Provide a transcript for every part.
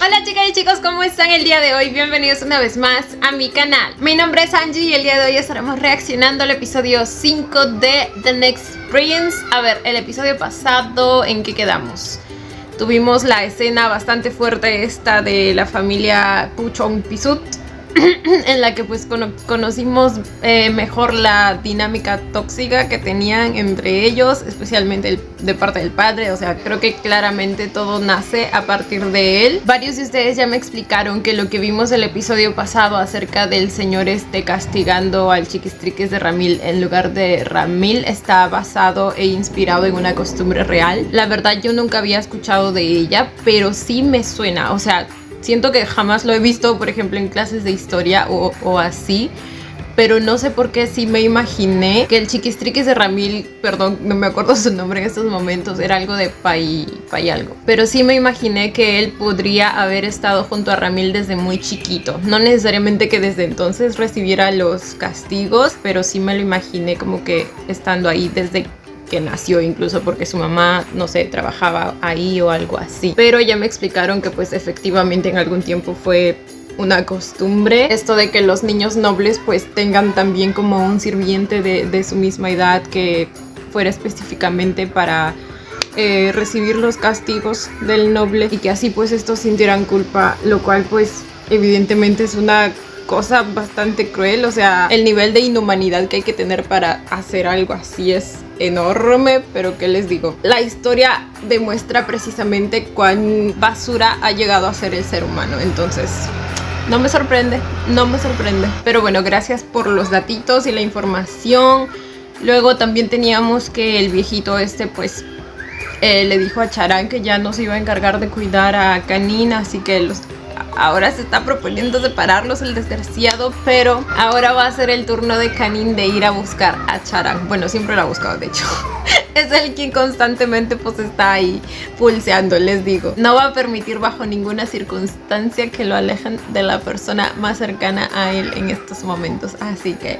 Hola chicas y chicos, ¿cómo están el día de hoy? Bienvenidos una vez más a mi canal. Mi nombre es Angie y el día de hoy estaremos reaccionando al episodio 5 de The Next Prince. A ver, el episodio pasado, ¿en qué quedamos? Tuvimos la escena bastante fuerte esta de la familia Puchong Pisut, en la que pues conocimos mejor la dinámica tóxica que tenían entre ellos, especialmente de parte del padre. O sea, creo que claramente todo nace a partir de él. Varios de ustedes ya me explicaron que lo que vimos el episodio pasado acerca del señor castigando al chiquistriques de Ramil en lugar de Ramil está basado e inspirado en una costumbre real. La verdad yo nunca había escuchado de ella, pero sí me suena, o sea, siento que jamás lo he visto, por ejemplo, en clases de historia o así. Pero no sé por qué sí me imaginé que el chiquistriques de Ramil, perdón, no me acuerdo su nombre en estos momentos, era algo de Pai algo. Pero sí me imaginé que él podría haber estado junto a Ramil desde muy chiquito. No necesariamente que desde entonces recibiera los castigos, pero sí me lo imaginé como que estando ahí desde que nació, incluso porque su mamá, no sé, trabajaba ahí o algo así. Pero ya me explicaron que pues efectivamente en algún tiempo fue una costumbre esto de que los niños nobles pues tengan también como un sirviente de su misma edad que fuera específicamente para recibir los castigos del noble y que así pues estos sintieran culpa, lo cual pues evidentemente es una cosa bastante cruel. O sea, el nivel de inhumanidad que hay que tener para hacer algo así es enorme, pero ¿qué les digo? La historia demuestra precisamente cuán basura ha llegado a ser el ser humano, entonces no me sorprende, no me sorprende. Pero bueno, gracias por los datitos y la información. Luego también teníamos que el viejito pues le dijo a Charan que ya no se iba a encargar de cuidar a Kanin, así que ahora se está proponiendo separarlos el desgraciado, pero ahora va a ser el turno de Kanin de ir a buscar a Charan. Bueno, siempre lo ha buscado, de hecho. Es el quien constantemente pues está ahí pulseando, les digo. No va a permitir bajo ninguna circunstancia que lo alejen de la persona más cercana a él en estos momentos. Así que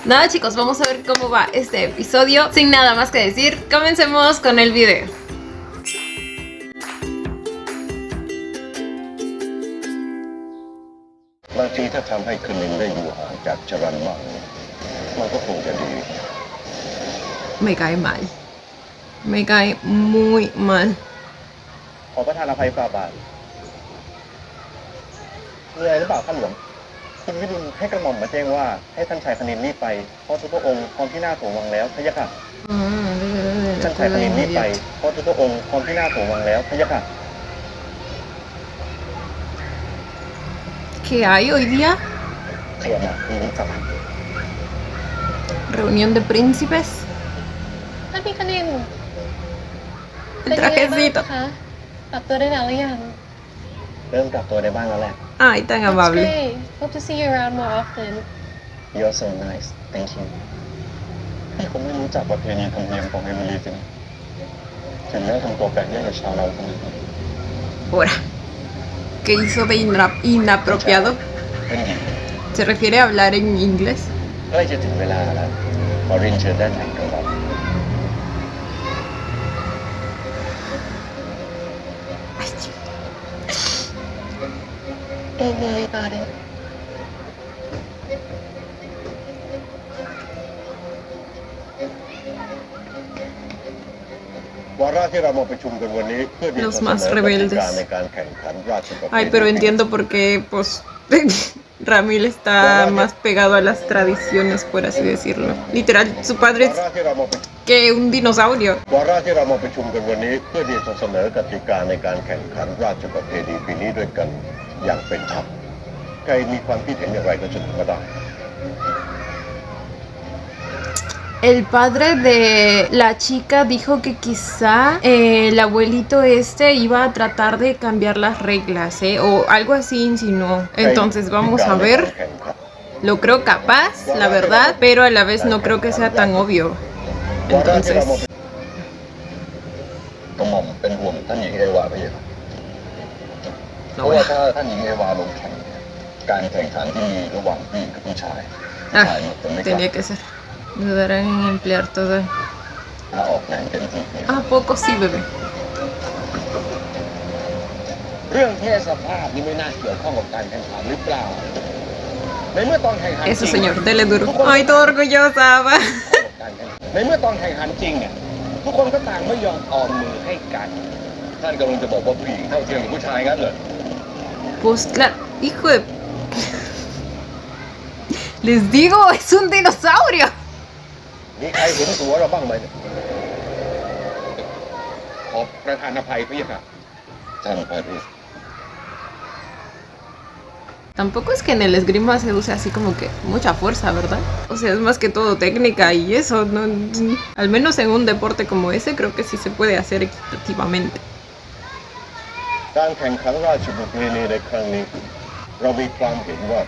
nada chicos, vamos a ver cómo va este episodio. Sin nada más que decir, comencemos con el video. Me cae mal. Me cae muy mal. ขอประทานอภัยฝ่าบาทมีอะไรหรือเปล่าท่านหลวงคุณวิรุณให้กระหม่อมมาแจ้งว่าให้ท่านชายคณินรีบไปเพราะทุกพระองค์พร้อมที่หน้าโถงวังแล้วพะยะค่ะท่านชายคณินรีบไปเพราะทุกพระองค์พร้อมที่หน้าโถงวังแล้วพะยะค่ะ ¿Qué hay hoy día? เสียมามีนิสัย Reunión de príncipes. ท่านพี่คณิน El trajecito. ปรับตัวได้แล้วหรือยัง เริ่มกลับตัวได้บ้างแล้วแหละ Ay, tan amable. Hope to see you around more often. You're so nice thank you พี่คงไม่รู้จักประเพณีธรรมเนียมของเอมิลีสินะถึงได้ทำตัวแปลกแยกจากชาวเราขนาดนี้ Ahora, ¿qué hizo de inapropiado? เป็นไง ¿Se refiere a hablar en inglés? ใกล้จะถึงเวลาแล้วขอเรียนเชิญด้านในกระหม่อม Don't worry about it. วาระที่เรามาประชุมกันวันนี้เพื่อที่จะ Los เสน más อกติ rebeldes. กาในการแข่งขันราชประเพณี Ay, pero entiendo por qué, pues, Ramil está más pegado a las tradiciones, por así decirlo. Literal, su padre วา es ระที่เรามาประ que un dinosaurio. วาระที่เรามาประชุมกันวันนี้เพื่อที่จะเสนอกติกาในการแข่งขันราชประเพณีปีนี้ด้วยกันอย่างเป็นธรรมใครมีความคิดเห็นอย่างไรก็เสนอมาได้ El padre de la chica dijo que quizá el abuelito iba a tratar de cambiar las reglas, o algo así insinuó. Entonces vamos a ver. Lo creo capaz, la verdad, pero a la vez no creo que sea tan obvio. Entonces, กระหม่อมเป็นห่วงท่านหญิงเอวาไปเยอะเพ no ราะว่า voy a- ถ้าท่านหญิงเอวาลงแข่งเนี่ยการแข่งขันที่มีระหว่างผู้หญิงกับผู้ชาย Ah, ชายมันจะไม่กล้า tenía que ser. Dudarán en emplear todo. ถ้าออกแรงเต็มที่เนี่ย ¿A poco sí, bebé? เรื่องเพศสภาพนี่ไม่น่าเกี่ยวข้องกับการแข่งขันหรือเปล่าในเมื่อตอนแข่งขันจริ Eso, ง señor, dele duro. Ay, todo orgullosa, va. ในเมื่อตอนแข่งขันจริงเนี่ยทุกคนก็ต่างไม่ยอมออมมือให้กันท่านกำลังจะบอกว่าผู้หญิงเท่าเทียมกับผู้ชายงั้นเหรอ Pues claro, hijo de... Les digo, es un dinosaurio. มีใครเห็นตัวเราบ้างไหมเนี่ยขอประธานอภัยพี่ค่ะท่านอภัยพี่ Tampoco es que en el esgrima se use así como que mucha fuerza, ¿verdad? O sea, es más que todo técnica y eso, ¿no? Al menos en un deporte como ese creo que sí se puede hacer equitativamente. การแข่งขันราชบุตรในครั้งนี้เรามีความเห็นว่า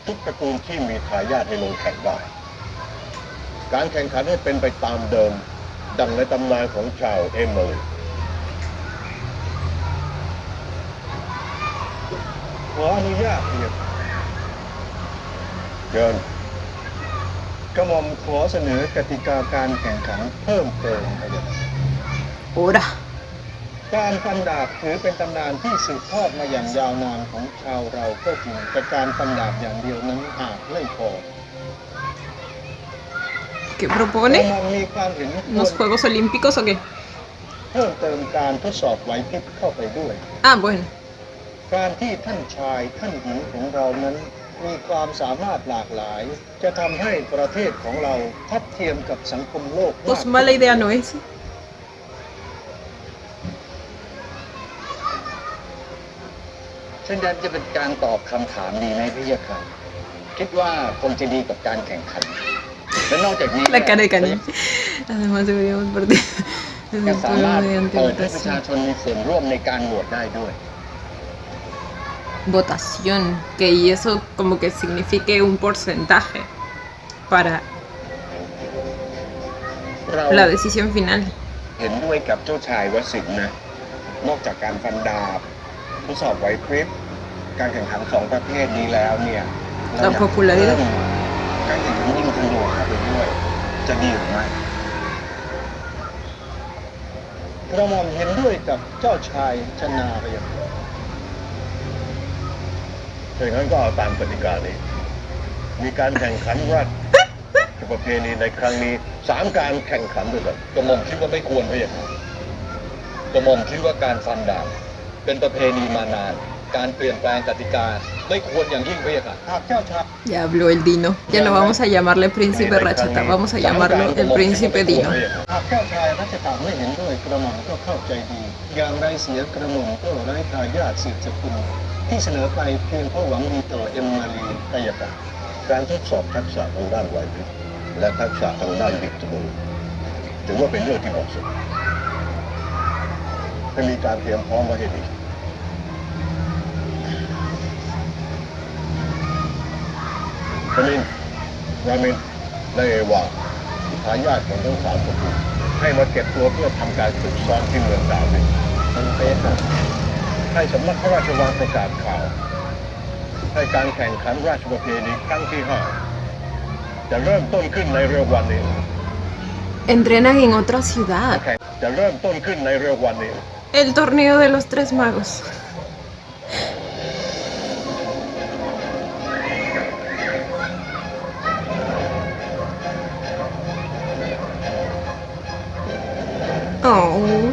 ทุกตระกูลที่มีทายาทให้ลงแข่งได้การแข่งขันให้เป็นไปตามเดิมดังในตำนานของชาวเอมิลีขออนุญาตเนี่ยเชิญกระหม่อมขอเสนอกติกาการแข่งขันเพิ่มเติมไปเลย Ahora. การฟันดาบถือเป็นตำนานที่สืบทอดมาอย่างยาวนานของชาวเราก็จริงแต่การฟันดาบอย่างเดียวนั้นอาจไม่พอ ¿Qué กระ propone? หม่อมมีความเห็นคว ¿Unos ร Juegos Olímpicos o qué? เพิ่มเติมการทดสอบไหวพริบเข้าไปด้วย Ah, bueno. การที่ท่านชายท่านหญิงของเรานั้นมีความสามารถหลากหลาย จะทำให้ประเทศของเราทัดเทียมกับสังคมโลก Pues mala idea no es. เช่นนั้นจะเป็นการตอบคำถามดีไหมพี่ยะครับคิดว่าคงจะดีกับการแข่งขันและนอกจากนี้ La cara de Canel. Además deberíamos partir ยังสามารถ mediante เปิดให้ประชา votación. ชนมีส่วนร่วมในการโหวตได้ด้วย Votación, que y eso como que signifique un porcentaje para เรา la decisión final. เห็นด้วยกับเจ้าชายวสินทร์นะ นอกจากการฟันดาบทดสอบไหวพริบการแข่งขันสองประเภทนี้แล้วเนี่ยเราอยาก popularidad เพิ่มการแข่งขันยิงธนูเข้าไปด้วย จะดีหรือไม่กระหม่อมเห็นด้วยกับเจ้าชายชนาไปอย่างถ้าอย่างนั้นก็เอาตามกติกานี้ มีการแข่งขันราชประเพณีในครั้งนี้3การแข่งขันด้วยกันกระหม่อมคิดว่าไม่ควรไปอย่างนั้นกระหม่อมคิดว่าการฟันดาบเป็นประเพณีมานาน การเปลี่ยนแปลงกติกาไม่ควรอย่างยิ่งไปอย่างนั้นหากเจ้าชาย Ya habló el Dino. Ya no vamos a llamarle Príncipe Rachata, vamos a llamarlo el Príncipe Dino. หากเจ้าชายรัชตาไม่เห็นด้วยกระหม่อมก็เข้าใจดี อย่างไรเสียกระหม่อมก็ไร้ทายาทสืบสกุลที่เสนอไปเพียงเพราะหวังดีต่อเอ็มมารีกายกรรมการทดสอบทักษะทางด้านไหวพริบและทักษะทางด้านบิดจมูกถือว่าเป็นเรื่องที่เหมาะสมให้มีการเตรียมพร้อมไว้ให้ดีคณินรามินและเอวาทายาทของทั้ง3 ตระกูลให้มาเก็บตัวเพื่อทำการฝึกซ้อมที่เมืองดาวินมันเป็นให้สำนักพระราชวังประกาศข่าวให้การแข่งขันราชประเพณีครั้งที่5จะเริ่มต้นขึ้นในเร็ววันนี้ Entrenan en otra ciudad. จะเริ่มต้นขึ้นในเร็ววันนี้ El torneo de los tres magos. Oh.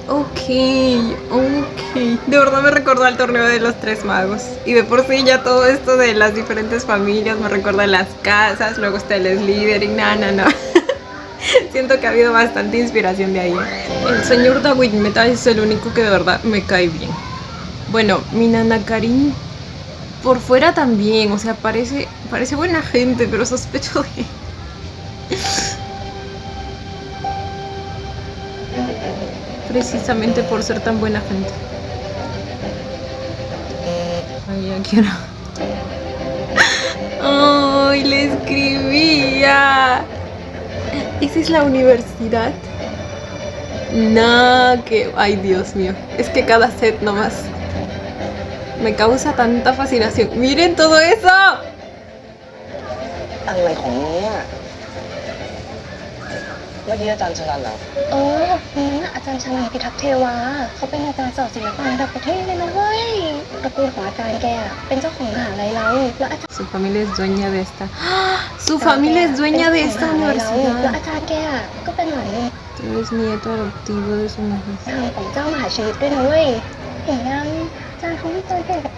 Ok. De verdad me recordó al torneo de los tres magos. Y de por sí ya todo esto de las diferentes familias me recuerda a las casas. Luego está el Slytherin. No. Siento que ha habido bastante inspiración de ahí. El señor David Meta es el único que de verdad me cae bien. Bueno, mi nana Karin por fuera también. O sea, parece buena gente, pero sospecho de... Precisamente por ser tan buena gente. Ay, ya quiero. Ay, le escribía. ¿Esa es la universidad? No, que... Ay, Dios mío. Es que cada set nomás me causa tanta fascinación. ¡Miren todo eso! อะไรของเนี่ย มื่อกี้อาจารย์ชลันเหรอ นั่นน่ะอาจารย์ชลันพิทักษ์เทวาเขาเป็นอาจารย์สอนศิลปะระดับประเทศเลยนะเว้ยตระกูลของอาจารย์แกอะเป็นเจ้าของมหาลัยเราแล้วอาจารย์ Su familia es dueña de esta. ¡Ah! Su familia es dueña de esta แล้ว universidad. อาจารย์แกอะก็เป็นหลาน Tú eres nieto adoptivo de su majestad. ของเจ้ามหาชีวิตด้วยนะเว้ยเห็นยังอาจารย์เขาไม่เคยแก่กับ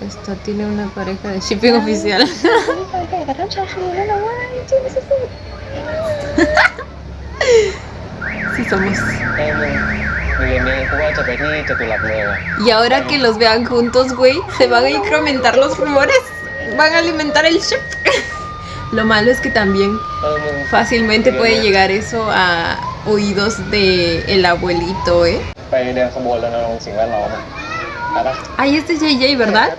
Esta tiene una pareja de shipping oficial. เขาไม่เคยแก่กับท่านชายคณินด้วยนะเว้ยจริงสุด Sí somos. มึงเรียนนี้กูว่าจะไปที่จตุรัสเมืองอะ Y ahora que los vean juntos, güey, se van a incrementar los rumores. Van a alimentar el ship. Lo malo es que también มึง fácilmente puede llegar eso a oídos de el abuelito, ¿eh? ไปเดินขบวนรณรงค์สิ่งแวดล้อมอะไปปะ Ahí este es JJ, ¿verdad?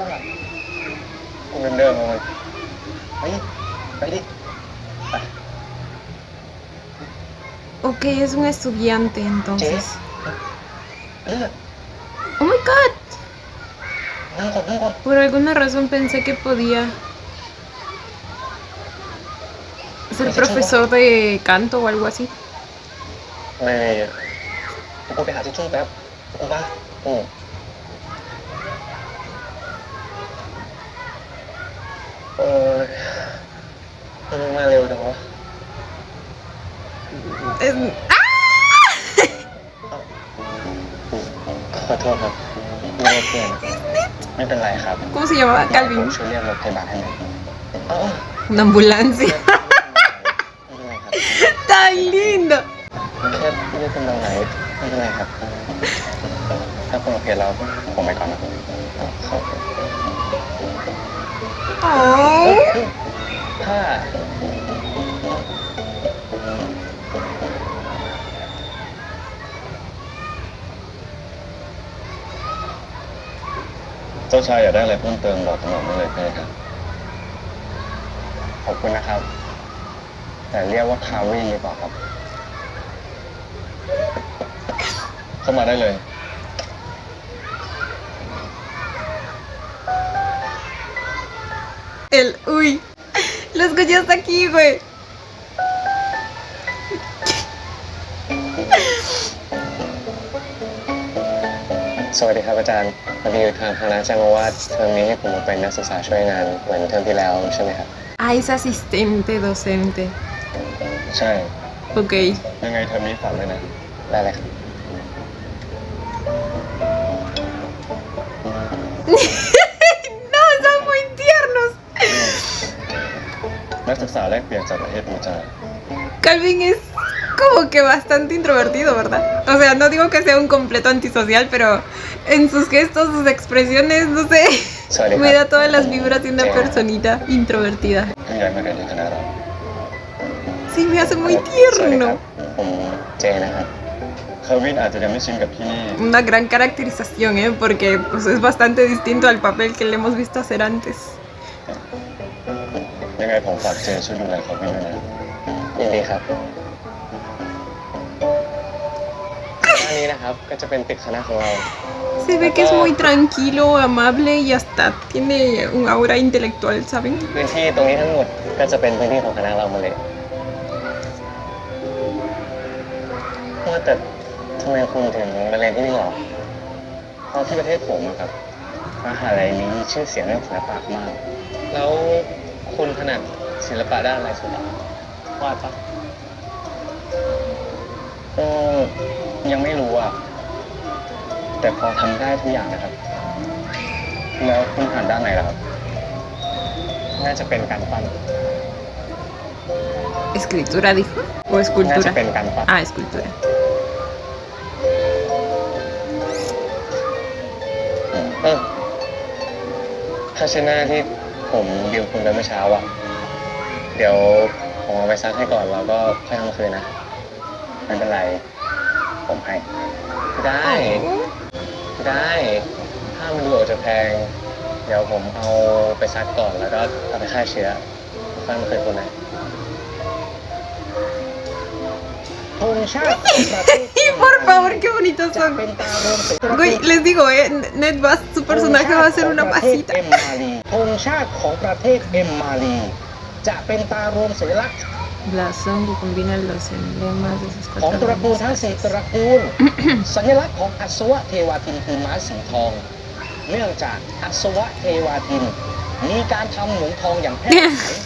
กูเดินมาไปดิ Ok, es un estudiante entonces. เลือด Oh my god. นั่งก่อน Por alguna razón pensé que podía ser profesor de canto o algo así. ไม่กูไปหาทิชชู่แป๊บกูป่ะมึงมาเร็วจังวะ ¡Ah! ขอโทษครับไม่ได้เพื่อนไม่เป็นไรครับ ¿Cómo se llamaba? ผม Calvin. ช่วยเรียกรถพยาบาลให้หน่อย Una ambulancia. ไม่เป็นไรครับ Tan lindo. แค่เรียกคุณตรงไหนไม่เป็นไรครับ ถ้าคุณโอเคแล้วผมไปก่อนนะครับขอบคุณ Oh. ถ้าเจ้าชายอยากได้อะไรเพิ่มเติมบอกกำหนดได้เลยใช่ไหมครับขอบคุณนะครับ แต่เรียกว่าคาวิ่งดีกว่าครับ เข้ามาได้เลย Uy. Lo escuchaste aquí, güey. สวัสดีครับอาจารย์พอดีทางคณะแจ้งมาว่าเทอมนี้ให้ผมมาเป็นนักศึกษาช่วยงานเหมือนเทอมที่แล้วใช่ไหมครับ Ah, es asistente docente. ใช่ Ok. ยังไงเทอมนี้ฝากด้วยนะได้เลยครับ No, son muy tiernos. นักศึกษาแลกเปลี่ยนจากประเทศบูจา Calvin es como que bastante introvertido, ¿verdad? O sea, no digo que sea un completo antisocial, pero en sus gestos, sus expresiones, no sé, me da todas las vibras de una personita introvertida. เพิ่งย้ายมาเรียนที่คณะเรา Sí, me hace muy สวัสดีครั tierno. บผมเจนะครับเคอร์วินอาจจะยังไม่ชินกับที่นี่ Una gran caracterización, ¿eh? Porque pues, es bastante distinto al papel que le hemos visto hacer antes. ยังไงผมฝากเจช่วยดูแลเคอร์วินด้วยนะยินดีครับอันนี้นะครับก็จะเป็นตึกคณะของเรา Se ve que es muy tranquilo, amable y hasta tiene un aura intelectual, ¿saben? พื้นที่ตรงนี้ทั้งหมดก็จะเป็นพื้นที่ของคณะเราหมดเลยว่าแต่ทำไมคุณถึงมาเรียนที่นี่หรอเพราะที่ประเทศผมอะครับมหาลัยนี้มีชื่อเสียงเรื่องศิลปะมาก แล้วคุณถนัดศิลปะด้านอะไรสุดอ่ะวาดปะยังไม่รู้อ่ะแต่พอทำได้ทุกอย่างนะครับ แล้วคุณถนัดด้านไหนล่ะครับน่าจะเป็นการปั้น ¿Escritura dijo? ¿O น่าจะ escultura? เป็นการปั้น Ah, escultura. ถ้าชนะที่ผมดิวคุณไปเมื่อเช้าอ่ะเดี๋ยวผมเอาไปซักให้ก่อนแล้วก็ค่อยทำคืนนะไม่เป็นไรผมให้ได้ถ้ามันดูอาจจะแพงเดี๋ยวผมเอาไปซักก่อนแล้วก็เอาไปฆ่าเชื้อค่อยมาคืนคุณนะธงชาติของประเทศ Por favor, qué bonitos son. Güey, les digo, Ned Bass, su personaje va a ser una pasita. ธงชาติของประเทศเอ็มมาลีจะเป็นตารวมสัญลักษณ์ Blasón que combina los emblemas de sus ของ cuatro ตระกูล reinos. ทั้ง4ตระกูล สัญลักษณ์ของอัศวะเทวาทินคือม้าสีทอง เนื่องจากอัศวะเทวาทินมีการทำเหมืองทองอย่างแพร่หลาย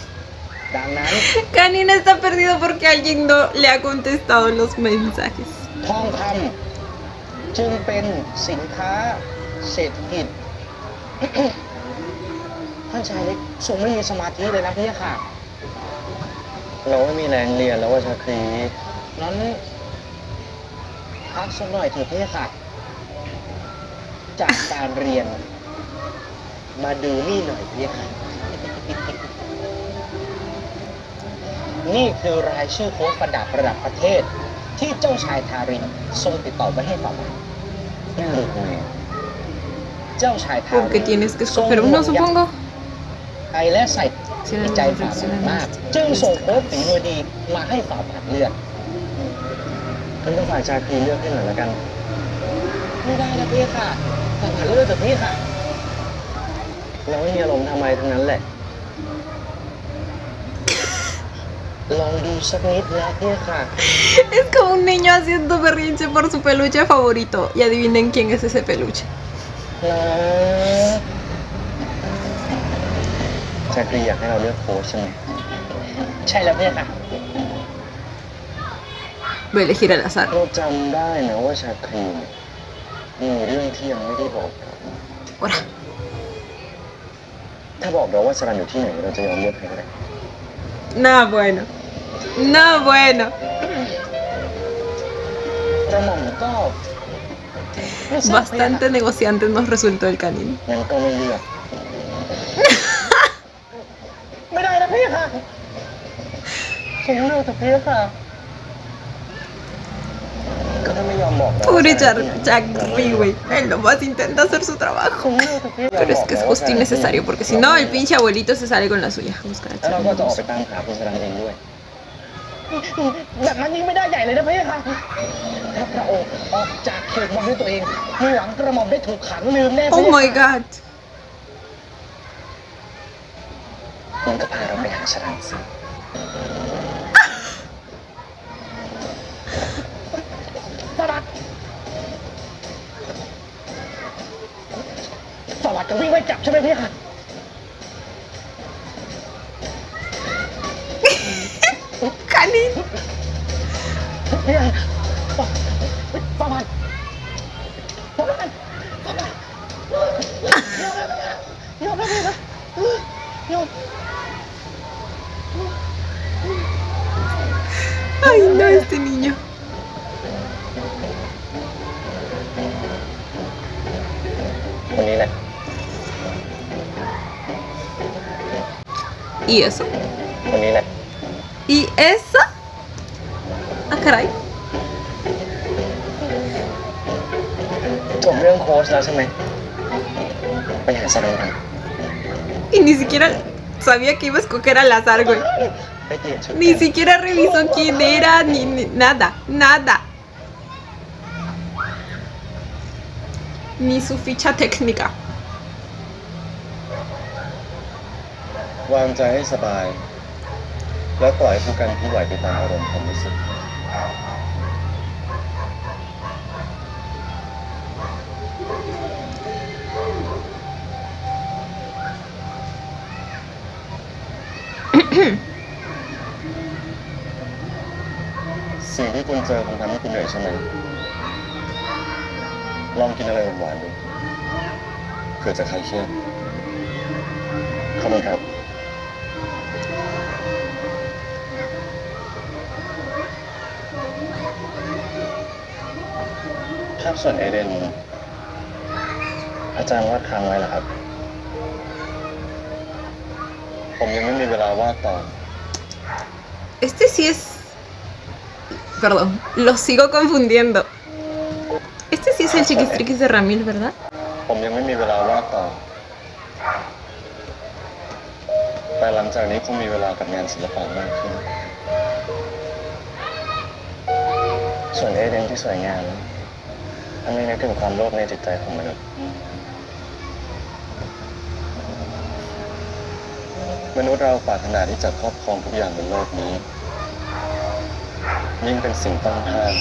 ดังนั้น Kanin está perdido porque alguien no le ha contestado los mensajes. ทองคำจึงเป็นสินค้าเศรษฐกิจ ท่านชายเล็กทรงไม่มีสมาธิเลยนะพี่ค่ะ เราไม่มีแรงเรียนแล้วว่าชาครี นั้นพักสักหน่อยเถอะพี่ค่ะ จากการเรียน มาดูนี่หน่อยพี่ค่ะ นี่คือรายชื่อโค้ชประดับระดับประเทศ ที่เจ้าชายทารินทรงติดต่อไปให้ฝ่าบาท น่าดูทำไม เจ้าชายทาริน Porque tienes que escoger uno, supongo. ไอและใส่ Sí, ใจฝ่าบาทมาก จึงส่งโค้ชฝีมือดีมาให้ฝ่าบาทเลือก งั้นก็ฝากชาครีเลือกให้หน่อยละกัน ไม่ได้นะพี่ค่ะฝ่าบาทเลือกเถอะพี่ค่ะ เราไม่มีอารมณ์ทำไมทั้งนั้นแหละ ลองดูสักนิดนะพี่ค่ะ Es como un niño haciendo berrinche por su peluche favorito. Y adivinen quién es ese peluche. นะ ชาครีอยากให้เราเลือกโค้ชใช่ไหม ใช่แล้วพี่ค่ะ Voy a elegir al azar. เราจำได้นะว่าชาครีมีเรื่องที่ยังไม่ได้บอกเรา Ahora. ถ้าบอกเราว่าสรันอยู่ที่ไหนเราจะยอมเลือกใครก็ได้ Nada bueno. Nada bueno. กระหม่อมก็ไม่ทราบ Bastante negociante nos resultó el canin. งั้นก็ไม่เลือก ไม่ได้นะพี่ค่ะผมเลือกแต่พี่ค่ะ ก็ถ้าไม่ยอมบอกเรา Pobre ว่าสรันที่ไหน Jack güey. Él nomás intenta hacer su trabajo. ผมเลือกแต่พี่ Pero es que es justo innecesario, porque si no, el pinche abuelito se sale con la suya. Buscar แล้วเราก็จะออก a ไปตามหาคุณสรันเองด้วย แบบนั้นยิ่งไม่ได้ใหญ่เลยนะพี่ค่ะถ้าพระองค์ออกจากเขตวังด้วยตัวเองมีหวังกระหม่อมได้ถูกขังลืมแน่ Oh พี่ my ค่ะ god. มันก็พาเราไปหาสรันสิ สวัสดิ์สวัสดิ์จะวิ่งไล่จับใช่ไหมพี่ค่ะ Canin. พี่ค่ะสวัสดิ์สวัสดิ์สวัสดิ์ยอมแล้วพี่ค่ะยอม Ay, no, este niño. คนนี้แหละ ¿Y eso? คนนี้แหละ ¿Y eso? Ah, caray. จบเรื่องโค้ชแล้วใช่ไหม ไปหาสรันกัน Y ni siquiera sabía que iba a escoger al azar, güey. ไปเปลี่ยนชุด Ni siquiera revisó quién era, ni nada, nada. Ni su ficha técnica. วางใจให้สบาย แล้วปล่อยให้ผู้กันผู้ไหวไปตามอารมณ์ความรู้สึก สิ่งที่คุณเจอคงทำให้คุณเหนื่อยใช่ไหม ลองกินอะไรหวานๆดูเผื่อจะคลายเครียดขอบคุณครับ ครับส่วนเอเดน อาจารย์วาดค้างไว้เหรอครับ ผมยังไม่มีเวลาวาดต่อ Este sí es... Perdón, lo sigo confundiendo. Este sí es el chiquistriquis de Ramil, ¿verdad? ผมยังไม่มีเวลาวาดต่อ แต่หลังจากนี้คงมีเวลากับงานศิลปะมากขึ้น ส่วนเอเดนที่สวยงามทำให้นึกถึงความโลภในจิตใจของมนุษย์ มนุษย์เราปรารถนาที่จะครอบครองทุกอย่างบนโลกนี้ ยิ่งเป็นสิ่งต้องห้าม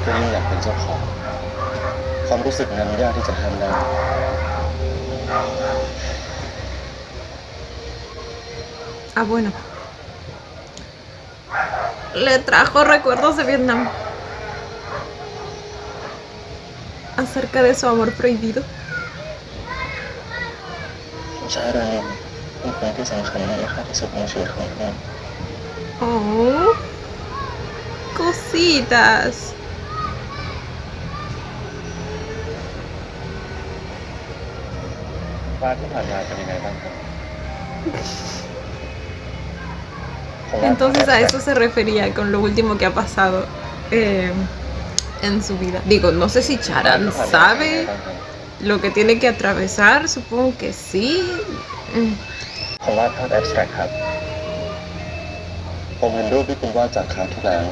ก็ยิ่งอยากเป็นเจ้าของ ความรู้สึกนั้นยากที่จะห้ามได้ Ah, bueno. Le trajo recuerdos de Vietnam. Acerca de su amor prohibido. ชาดานินเป็นคนที่สำคัญและมีค่าที่สุดในชีวิตของผม Oh. Cositas. ป้าที่ผ่านมาเป็นยังไงบ้างครับผมว่า Entonces a eso se refería con lo último que ha pasado en su vida. Digo, no sé si Charan sabe lo que tiene que atravesar, supongo que sí. ผมวาดภาพแอบสแตรกครับ ผมเห็นรูปที่คุณวาดจากคราวที่แล้ว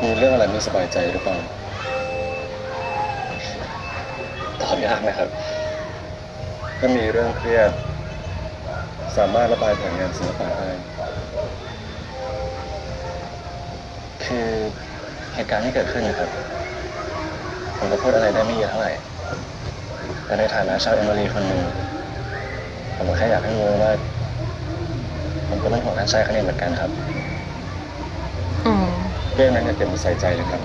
มีเรื่องอะไรไม่สบายใจหรือเปล่า ตอบยากไหมครับ ถ้ามีเรื่องเครียด สามารถระบายผ่านงานศิลปะได้ คือเหตุการณ์ที่เกิดขึ้นนะครับ ผมก็พูดอะไรได้ไม่เยอะเท่าไหร่ แต่ในฐานะชาวเอมิรีคนหนึ่งผมก็แค่อยากให้รู้ว่า ผมก็เป็นห่วงท่านชายคณินเหมือนกันครับ Oh. เรื่องนั้นอย่าเก็บมาใส่ใจเลยครับ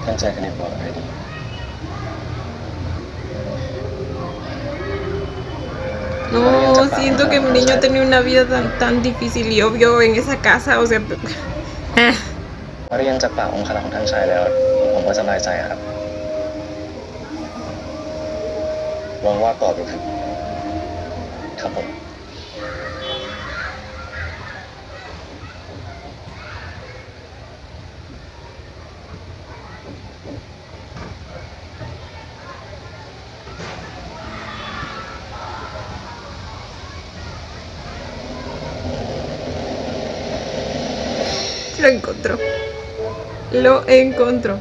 ท่านชายคณินปลอดภัยดี No, siento que mi niño tenía una vida tan difícil y obvio en esa casa, o sea... เรียนจากปากองค์คณะของท่านชายแล้ว ผมก็สบายใจครับลองวาดต่อดูครับ ครับผม Lo encontró. Lo encontró.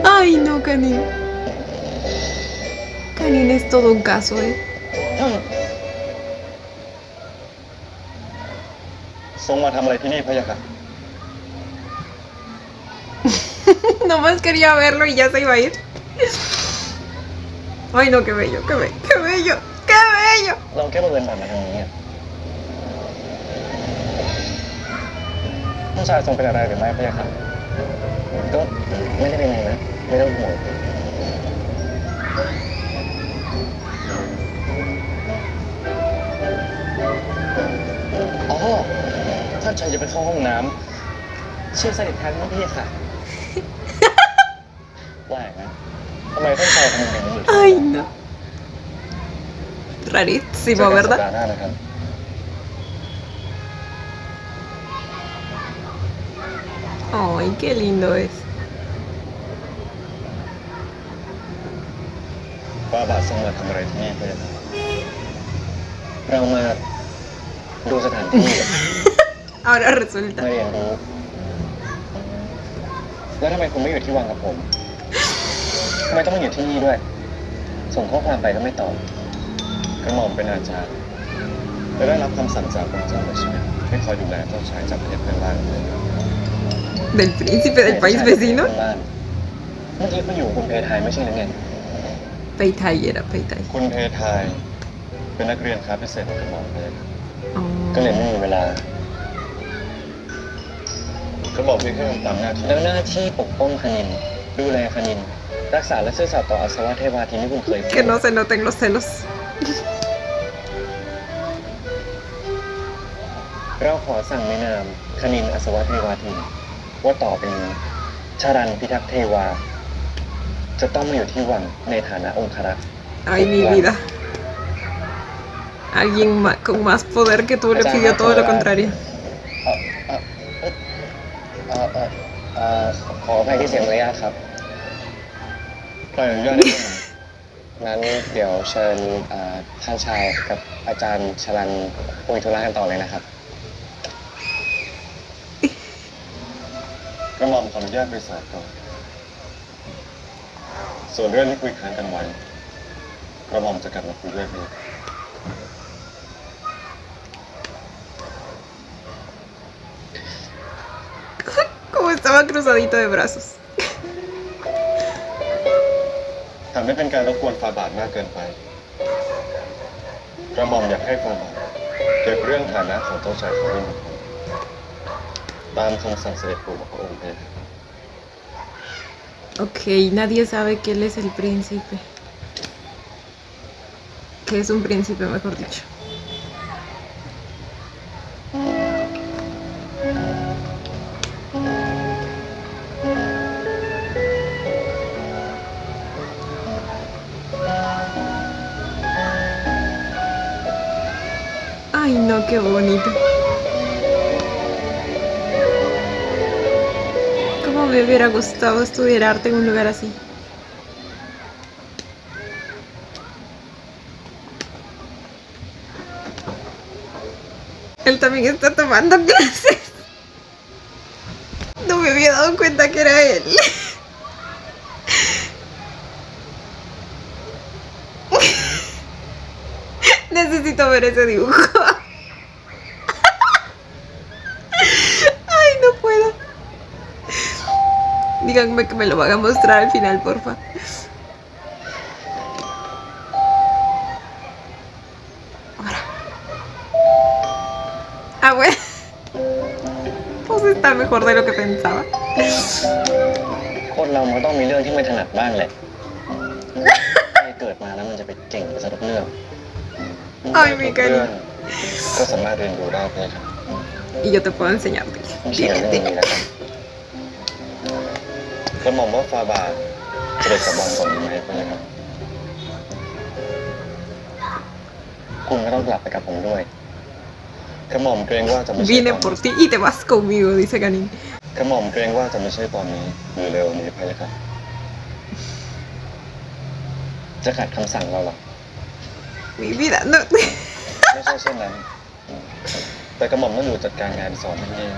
Ay, no, Canin. Canin es todo un caso, ¿eh? ทรงมาทำอะไรที่นี่พะยะค่ะ Nomás quería verlo y ya se iba a ir. Ay, no, qué bello, qué bello, qué bello, qué bello. เราแค่บังเอิญผ่านมาทางนี้อะท่านชายทรงเป็นอะไรหรือไม่พะยะค่ะก็ไม่ได้เป็นไรนะ ไม่ต้องห่วง อ๋อ ท่านชายจะไปเข้าห้องน้ำชื่อเสด็จแทนท่านพี่ค่ะ แปลกนะทำไมท่านชายทำอย่างนี้อยู่ Ay, no. Rarísimo, เจอกันสัป ¿verdad? ดาห์หน้านะครับ Ay, qué lindo es. ว่าบาททรงมาทำอะไรที่นี่เพื่อนเรามาดูสถานที่ Ahora มา resulta. เรียนรู้ แล้วทำไมคุณไม่อยู่ที่วังกับผม ทำไมต้องมาอยู่ที่นี่ด้วย ส่งข้อความไปก็ไม่ตอบกระหม่อมเป็นอาจารย์และได้รับคำสั่งจากพระเจ้าราชินีให้คอยดูแลเจ้าชายจากประเทศเพื่อนบ้าน Del príncipe del país เพื่ vecino. อนบ้านเมื่อกี้เขาอยู่คุณเพทายไม่ใช่หรือไง Peitay era Peitay. คุณเพทายเป็นนักเรียนคลาสพิเศษของกระหม่อมเลย ก็ Oh. เลยไม่มีเวลา ก็บอกเพียงแค่ทำตามหน้าที่แล้วหน้าที่ปกป้องคณิน ดูแลคณิน รักษาและซื่อสัตย์ต่ออัศวะเทวาทินที่คุณเคยพูด Que no se noten los celos. เราขอสั่งในนามคณินอัศวะเทวาทิน ว่าต่อไปนี้ชารันพิทักษ์เทวา จะต้องมาอยู่ที่วังในฐานะองครักษ์ Ay, mi vida. Alguien con más poder que tú le pidió todo lo contrario. ขออภัยที่เสียงมารยาทครับขออนุญาตได้ไหมงั้นเดี๋ยวเชิญท่านชายกับอาจารย์ชลันคุยธุระกันต่อเลยนะครับกระหม่อมขออนุญาตไปสอบก่อน ส่วนเรื่องที่คุยค้างกันไว้กระหม่อมจะกลับมาคุยด้วยพี่ Como estaba cruzadito de brazos. ทำให้เป็นการรบกวนฟาบาทมากเกินไปกระหม่อมอยากให้ฟาบาทเก็บเรื่องฐานะของเจ้าชายของริมทองตามคำสั่งเสด็จปู่ของพระองค์เลย Ok, nadie sabe que él es el príncipe. Que es un príncipe, mejor dicho. Ay, no, qué bonito. Cómo me hubiera gustado estudiar arte en un lugar así. Él también está tomando clases. No me había dado cuenta que era él. Necesito ver ese dibujo. Ay, no puedo. Díganme que me lo van a mostrar al final, porfa. Ahora. Ah, bueno. Pues está mejor de lo que pensaba. คนเรามันต้องมีเรื่องที่ไม่ถนัดบ้างแหละไม่เกิดมาแล้วมันจะไปเก่งไปซะทุกเรื่อง Ay, mi เรื่อง cariño. ก็สามารถเรียนรู้ได้เลยครับ Y yo te puedo enseñar. ไม่ใช่เรื่องนี้แล้วกันกระหม่อมว่าฟาบาทจะได้กลับวังก่อนดีไหมเพื่อนครับคุณก็ต้องกลับไปกับผมด้วยกระหม่อมเกรงว่าจะไม่ใช่ Vine por ti y te vas conmigo, dice Ganin. กระหม่อมเกรงว่าจะไม่ใช่ตอนนี้หรือเร็วนี้พะยะค่ะจะขัดคำสั่งเราหรอ Mi vida, no. ไม่ใช่เช่นนั้น แต่กระหม่อมต้องอยู่จัดการงานสอนที่นี่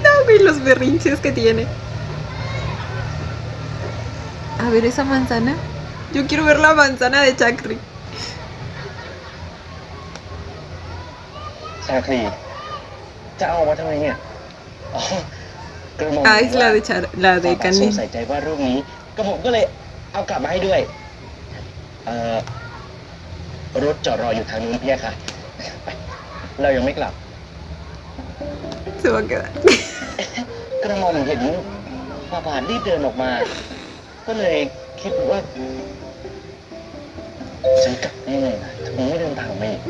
No, güey, los berrinches que tiene. A ver esa manzana. Yo quiero ver la manzana de Chakri. ชาครีจะเอามาทำไมเนี่ยอ๋อกระหม่อม Ah, es la de la de สง Canin. สัยใจว่ารูปนี้กระหม่อมก็เลยเอากลับมาให้ด้วยรถจอดรออยู่ทางนู้นพี่ค่ะไปเรายังไม่กลับ Se va a quedar. กระหม่อมเห็นฟาบาทรีบเดินออกมา ก็เลยคิดว่าฉันกลับได้ไงนะทำไมไม่เดินตามไปอีก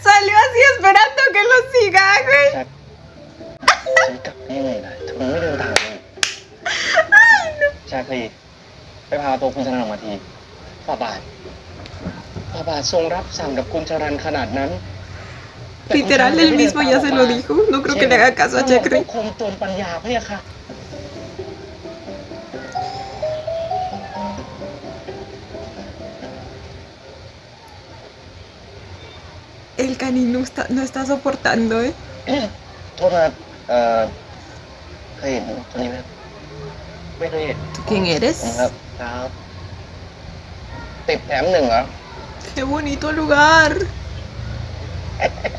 Salió así esperando que lo siga, güey. ฉันกลับได้ไงนะทำไมไม่เดินตามไปอีกชาคลีไปพาตัวคุณชรันออกมาทีฟาบาททรงรับสั่งกับคุณชรันขนาดนั้น Literal, él mismo ya se lo dijo. No creo que le haga caso a กระหม่อม Chakri. ก็คงจนปัญญาพะยะค่ะ El Canin no está soportando, ¿eh? โทษนะเคยเห็นคนนี้ไหมครับไม่เคยเห็น ¿Tú quién eres? ครับติดแถมหนึ่งเหรอ Qué bonito lugar.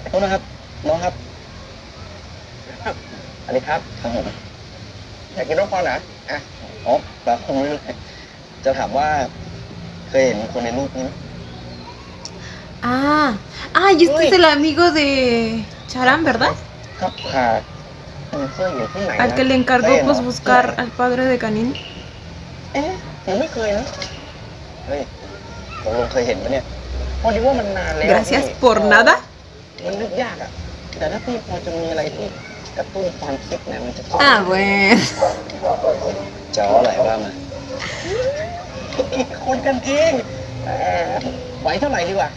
โทษนะครับน้องครับอันนี้ครับครับผมอยากกินรสพอนะอ่ะอ๋อแบบคงไม่รู้จะถามว่าเคยเห็นคนในรูปนี้ไหม Y este es el amigo de Charan, ¿verdad? ครับค่ะเคยอยู่ที่ไหนนะ Al que le encargó เคยเห็นเหร pues อ buscar al padre de Canin. ผมไม่เคยนะเฮ้ยตกลงเคยเห็นปะเนี่ยพอดีว่ามันนานแล้ว Gracias พี่ por nada. มันนึกยากอ่ะแต่ถ้าพี่พอจะมีอะไรที่กระตุ้นความคิดเนี่ยมันจะ Bueno. จะเอาอะไรบ้างอ่ะคนกันเองไหวเท่าไหร่ดีกว่า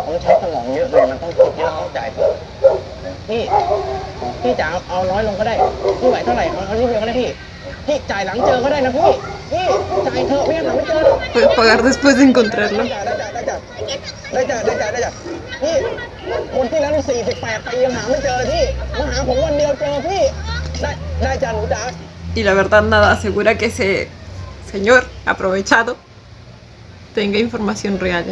ต้องใช้สมองเยอะเลยมันต้องคิดเยอะเข้าใจพี่จ๋าเอาน้อยลงก็ได้พี่ไหวเท่าไหร่เอานิดเดียวก็ได้พี่จ่ายหลังเจอก็ได้นะพี่ พี่จ่ายเถอะพี่ยังหาไม่เจอ Puedes pagar después de encontrarlo. ได้จ้ะพี่คนที่แล้วนี่48 ปียังหาไม่เจอเลยพี่มาหาผมวันเดียวเจอพี่ได้จ้ะหนูจ๋า Y la verdad nada asegura que ese señor aprovechado tenga información real.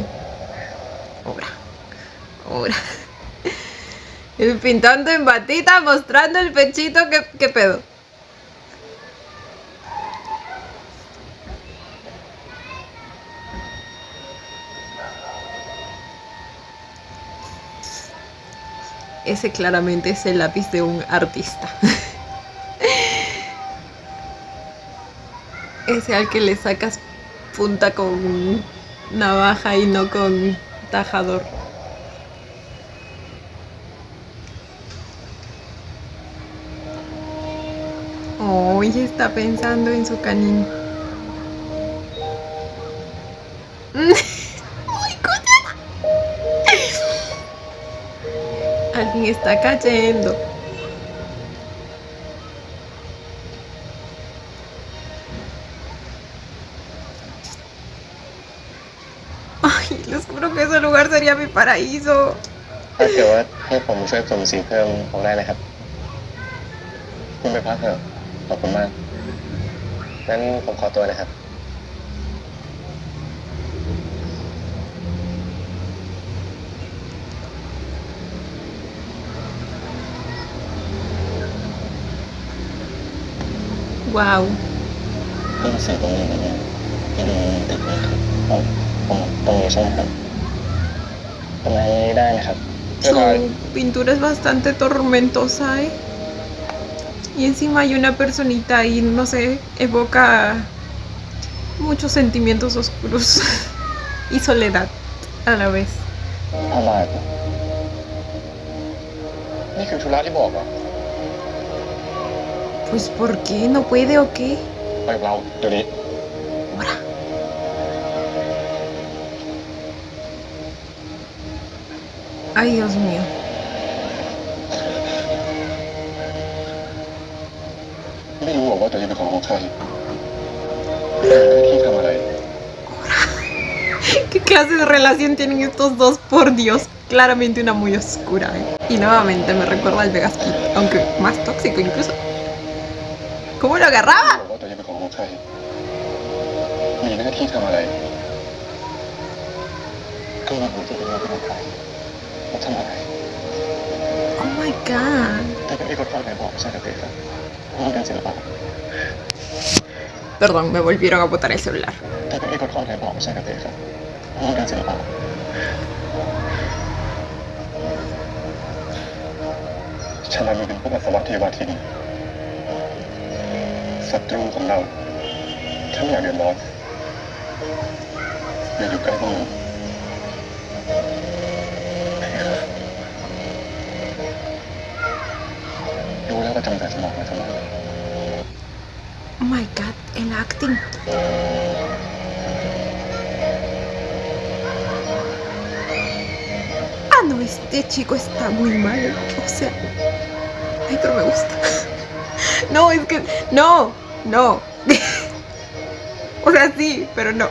Ahora. El pintando en batita mostrando el pechito. ¿Qué pedo? Ese claramente es el lápiz de un artista. Ese al que le sacas punta con navaja y no con tajador. Oh, ella está pensando en su canino. Alguien está cayendo. Ay, les juro que ese lugar sería mi paraíso. ถ้าเกิดว่าให้ผมช่วยสมสีเพิ่มผมได้เลยครับคุณไปพักเถอะขอบคุณมากงั้นผมขอตัวนะครับ Wow. เพิ่มสีตรงนี้นะเนี่ยที่ดูติดไหมครับตรงนี้ใช่ไหมครับตรงนี้ได้นะครับ Su pintura es bastante tormentosa, ¿eh? Y encima hay una personita ahí, no sé, evoca muchos sentimientos oscuros y soledad a la vez. อะไรนี่คือธุระที่บอกเหรอ Pues ¿por qué? ¿No puede o qué? ไปกับเราเดี๋ยวนี้ Ahora. Ay, Dios mío. ไม่รู้หรอกว่าตัวเองเป็นของใครมีหน้าที่ทำอะไร ¿Qué clase de relación tienen estos dos? Por Dios, claramente una muy oscura, ¿eh? Y nuevamente me recuerda al Vegas Kid, aunque más tóxico incluso. ¿Cómo lo agarraba? บอกว่าตัวเองเป็นของใครมีหน้าที่ทำอะไรก็มาผมจะเป็นของใครแล้วทำอะไร Oh my god. แต่ก็ไอ้คนฟังไหนบอกไม่ใช่กับเด็กครับมันเป็นศิลปะ Perdón, me volvieron a botar el celular. แต่ก็ไอ้คนฟังไหนบอกไม่ใช่กับเด็กครับมันเป็นศิลปะฉันนั้นเป็นพวกอัศวะเทวาทินศัตรูของเราถ้าไม่อยากเดือดร้อนอย่าอยู่ใกล้พวกมันรู้แล้วว่าจำแต่สมองไว้ทำไม Oh my god, el acting. Ah, no, este chico está muy mal. O sea. Ay, pero me gusta. No, es que. No, no. O sea, sí, pero no.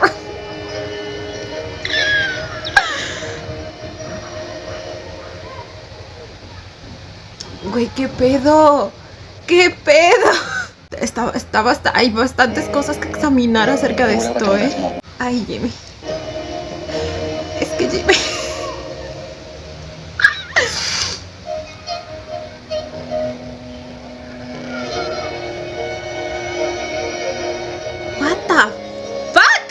Güey, ¿qué pedo? ¿Qué pedo? Hay bastantes cosas que examinar acerca de esto, ¿eh? Ay, Jimmy. Es que Jimmy. What the fuck?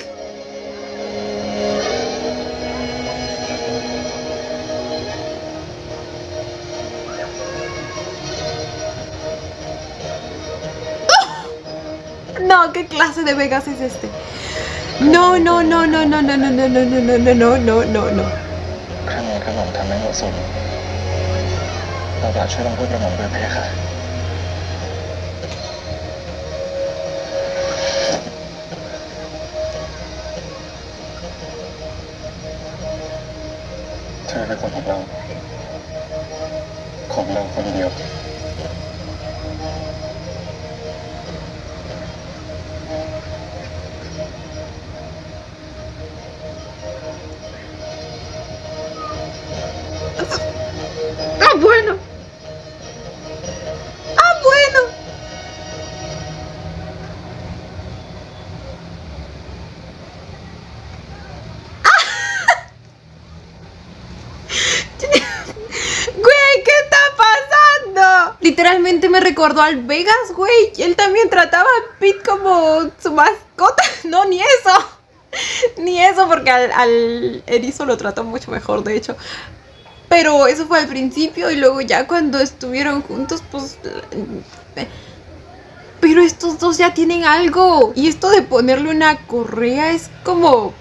No, ¿qué clase de Vegas es este? No, no, no, no, no, no, no, no, no, no, no, no, no, no, no, no. ข้ามูลกระหม่อมทำไม่เหมาะสมเราอยากช่วยลงโทษกระหม่อมด้วยไหมคะเธอเป็นคนของเราคนเดียว literalmente me recordó al Vegas, güey. Él también trataba a Pete como su mascota. No, ni eso. Ni eso, porque al erizo lo trató mucho mejor, de hecho. Pero eso fue al principio y luego ya cuando estuvieron juntos, pues... Pero estos dos ya tienen algo. Y esto de ponerle una correa es como...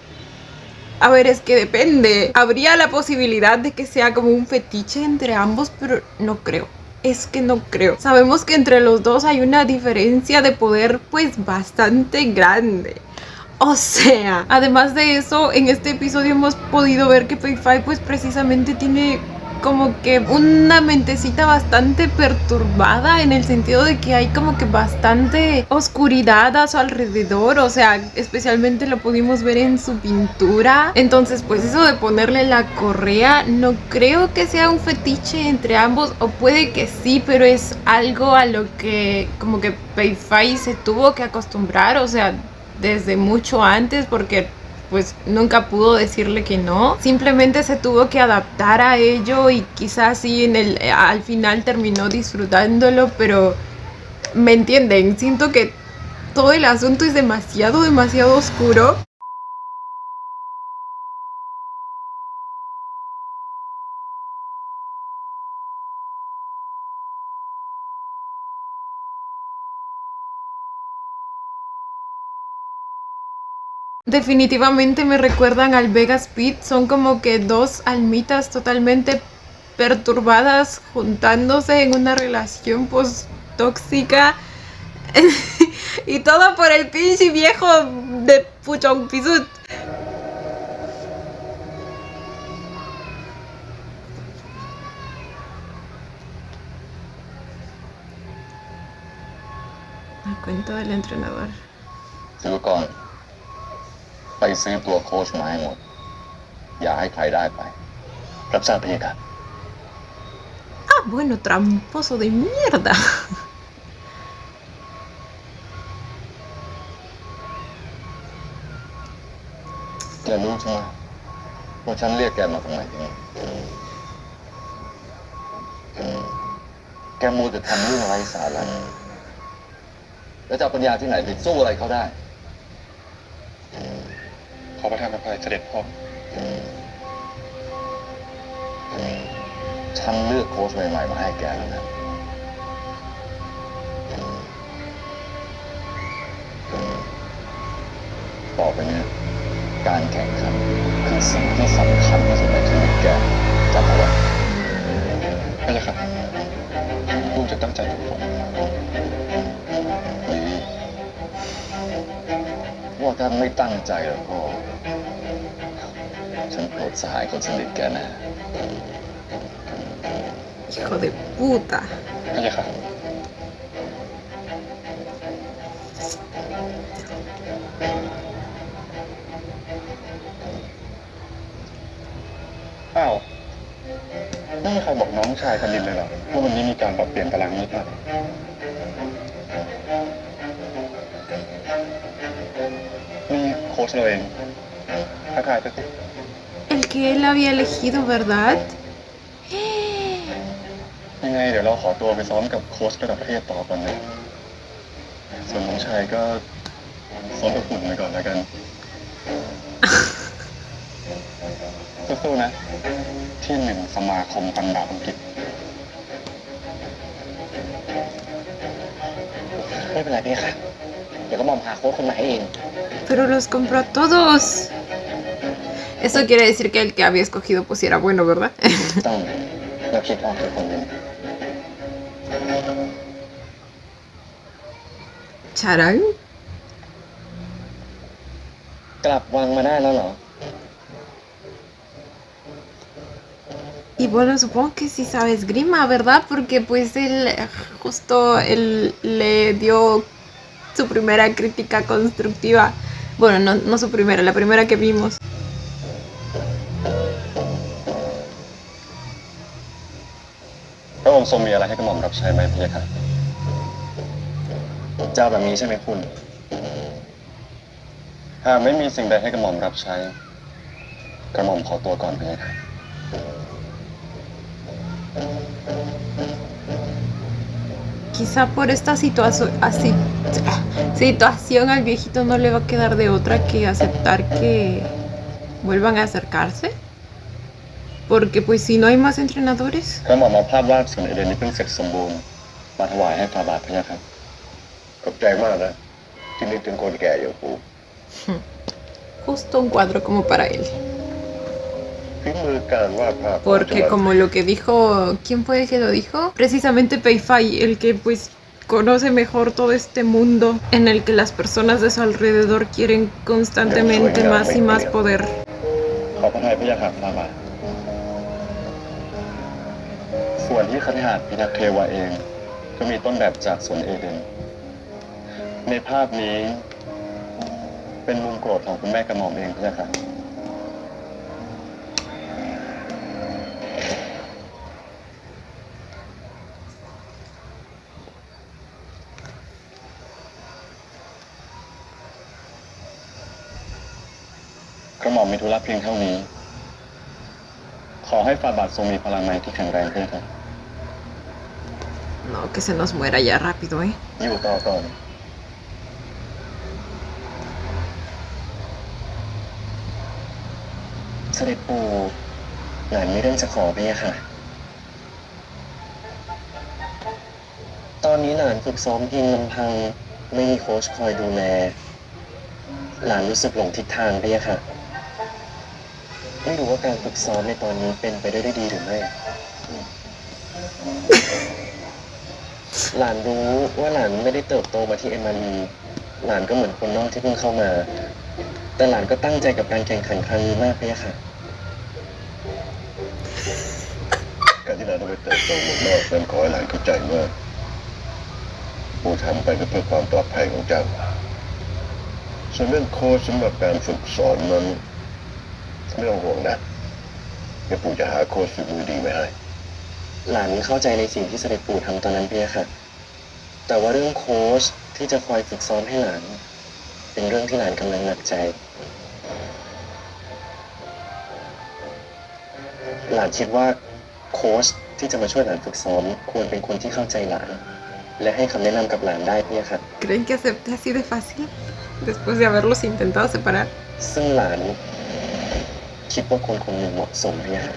A ver, es que depende. Habría la posibilidad de que sea como un fetiche entre ambos, pero no creo. Es que no creo. Sabemos que entre los dos hay una diferencia de poder pues bastante grande. O sea, además de eso, en este episodio hemos podido ver que Pei-Fei pues precisamente tiene como que una mentecita bastante perturbada, en el sentido de que hay como que bastante oscuridad a su alrededor, o sea, especialmente lo pudimos ver en su pintura. Entonces pues eso de ponerle la correa no creo que sea un fetiche entre ambos, o puede que sí, pero es algo a lo que como que Pei-Fei se tuvo que acostumbrar, o sea, desde mucho antes, porque pues nunca pudo decirle que no, simplemente se tuvo que adaptar a ello y quizás sí al final terminó disfrutándolo, pero ¿me entienden? Siento que todo el asunto es demasiado oscuro. Definitivamente me recuerdan al Vegas Pete, son como que dos almitas totalmente perturbadas juntándose en una relación pues tóxica. Y todo por el pinche viejo de Puchong Pisut. La cuenta del entrenador. ซื้อก่อนไปซื้อตัวโค้ชมาให้หมดอย่าให้ใครได้ไปรับทราบพะยะค่ะ Ah, bueno, tramposo de mierda. แกรู้ใช่ไหมว่าฉันเรียกแกมาทำไมที่นี่แกมัวแต่ทำเรื่องไร้สาระแล้วจะเอาปัญญาที่ไหนไปสู้อะไรเขาได้ขอประทานอภัยเสด็จพ่อฉันเลือกโค้ชใหม่ๆมาให้แกแล้วนะต่อไปนี้การแข่งขันคือสิ่งที่สำคัญที่สุดในชีวิตแกจำเอาไว้ไม่ใช่ครับลูกจะตั้งใจฝึกฝนว่าถ้าไม่ตั้งใจแล้วก็ฉันโปรดสหายคนสนิทแกนะ Hijo de puta. ไม่ใช่ครับอ้าวไม่มีใครบอกน้องชายคณินเลยเหรอว่าวันนี้มีการปรับเปลี่ยนตารางนิดหน่อยนี่โค้ชเราเองทักทายไปสิ El que él había elegido, ¿verdad? ยังไงเดี๋ยวเราขอตัวไปซ้อมกับโค้ชระดับประเทศต่อก่อนนะส่วนน้องชายก็ซ้อมกับหุ่นไปก่อนแล้วกันสู้ๆนะที่หนึ่งสมาคมฟันดาบอังกฤษไม่เป็นไรพี่ค่ะเดี๋ยวก็มอมหาโค้ชคนใหม่ให้เอง Pero los compró a todos. Eso quiere decir que el que había escogido pues sí era bueno, ¿verdad? ต้องเราคิดออกทุกคนเลย ¿Charán? กลับวังมาได้แล้วเหรอ Y bueno, supongo que sí sabe esgrima, ¿verdad? Porque pues él le dio su primera crítica constructiva. Bueno, no su primera, la primera que vimos. พระองค์ทรงมีอะไรให้กระหม่อมรับใช้ไหมพี่ค่ะเจ้าแบบนี้ใช่ไหมคุณหากไม่มีสิ่งใดให้กระหม่อมรับใช้กระหม่อมขอตัวก่อนพี่ค่ะ quizá por esta situación al viejito no le va a quedar de otra que aceptar que vuelvan a acercarse. Porque pues si no hay más entrenadores. กระหม่อมเอาภาพวาดส่วนเอเดนนี้เพิ่งเสร็จสมบูรณ์มาถวายให้ฟาบาทพระยาค่ะขอบใจมากนะที่นึกถึงคนแก่อย่างกู Justo un cuadro como para él. ฝีมือการวาดภาพ Porque como lo que dijo, ¿quién fue el que lo dijo? Precisamente Peifai, el que pues conoce mejor todo este mundo en el que las personas de su alrededor quieren constantemente más y más poder. ขอพระทัยพระยาค่ะฟาบาทส่วนที่คฤหาสน์พิทักษ์เทวาเองก็มีต้นแบบจากสวนเอเดนในภาพนี้เป็นมุมโกรธของคุณแม่กระหม่อมเองพระยาค่ะกระหม่อมมีธุระเพียงเท่านี้ขอให้ฟาบาททรงมีพลังในที่แข็งแรงพระยาค่ะ No, que se nos muera ya rápido, ¿eh? อยู่ต่อก่อนเสด็จปู่หลานมีเรื่องจะขอพระยาค่ะตอนนี้หลานฝึกซ้อมเพียงลำพังไม่มีโค้ชคอยดูแลหลานรู้สึกหลงทิศทางพระยาค่ะไม่รู้ว่าการฝึกซ้อมในตอนนี้เป็นไปได้ดีหรือไม่หลานรู้ว่าหลานไม่ได้เติบโตมาที่เอมารีหลานก็เหมือนคนนอกที่เพิ่งเข้ามาแต่หลานก็ตั้งใจกับการแข่งขันครั้งนี้มากพะยะค่ะการที่หลานต้องไปเติบโตเมืองนอกนั้นขอให้หลานเข้าใจว่าผู้ทำไปก็เพื่อความปลอดภัยของเจ้าส่วนเรื่องโค้ชสำหรับการฝึกสอนนั้นไม่ต้องห่วงนะเดี๋ยวปู่จะหาโค้ชฝีมือดีไว้ให้หลานเข้าใจในสิ่งที่เสด็จปู่ทำตอนนั้นพะยะค่ะแต่ว่าเรื่องโค้ชที่จะคอยฝึกซ้อมให้หลานเป็นเรื่องที่หลานกำลังหนักใจหลานคิดว่าโค้ชที่จะมาช่วยหลานฝึกซ้อมควรเป็นคนที่เข้าใจหลานและให้คำแนะนำกับหลานได้พะยะค่ะ ¿Creen que acepte así de fácil? Después de haberlos intentado separar. ซึ่งหลานคิดว่าคนคนหนึ่งเหมาะสมพะยะค่ะ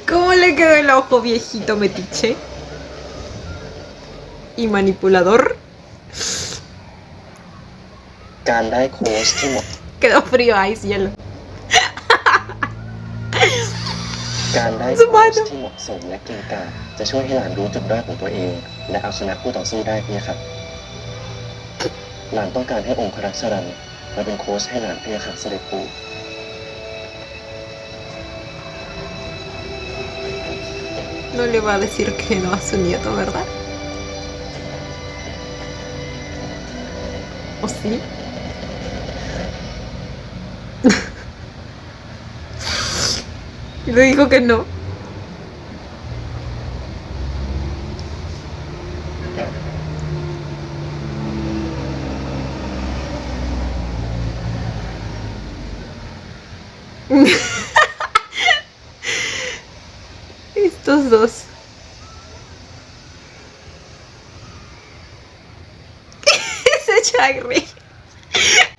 ¿Cómo le quedó el ojo viejito metiche? Y manipulador. การได้โค้ชที่เหมาะ Quedó frío, ice hielo. การได้โค้ชที่เหมาะสมและเก่งกาจจะช่วยให้หลานรู้จุดด้อยของตัวเองและเอาชนะคู่ต่อสู้ได้พะยะค่ะหลานต้องการให้องค์พระรักษรันมาเป็นโค้ชให้หลานพะยะค่ะเสด็จปู่ No le va a decir que no a su nieto, ¿verdad? ¿O sí? Y le dijo que no. Estos dos. Ese Chagri.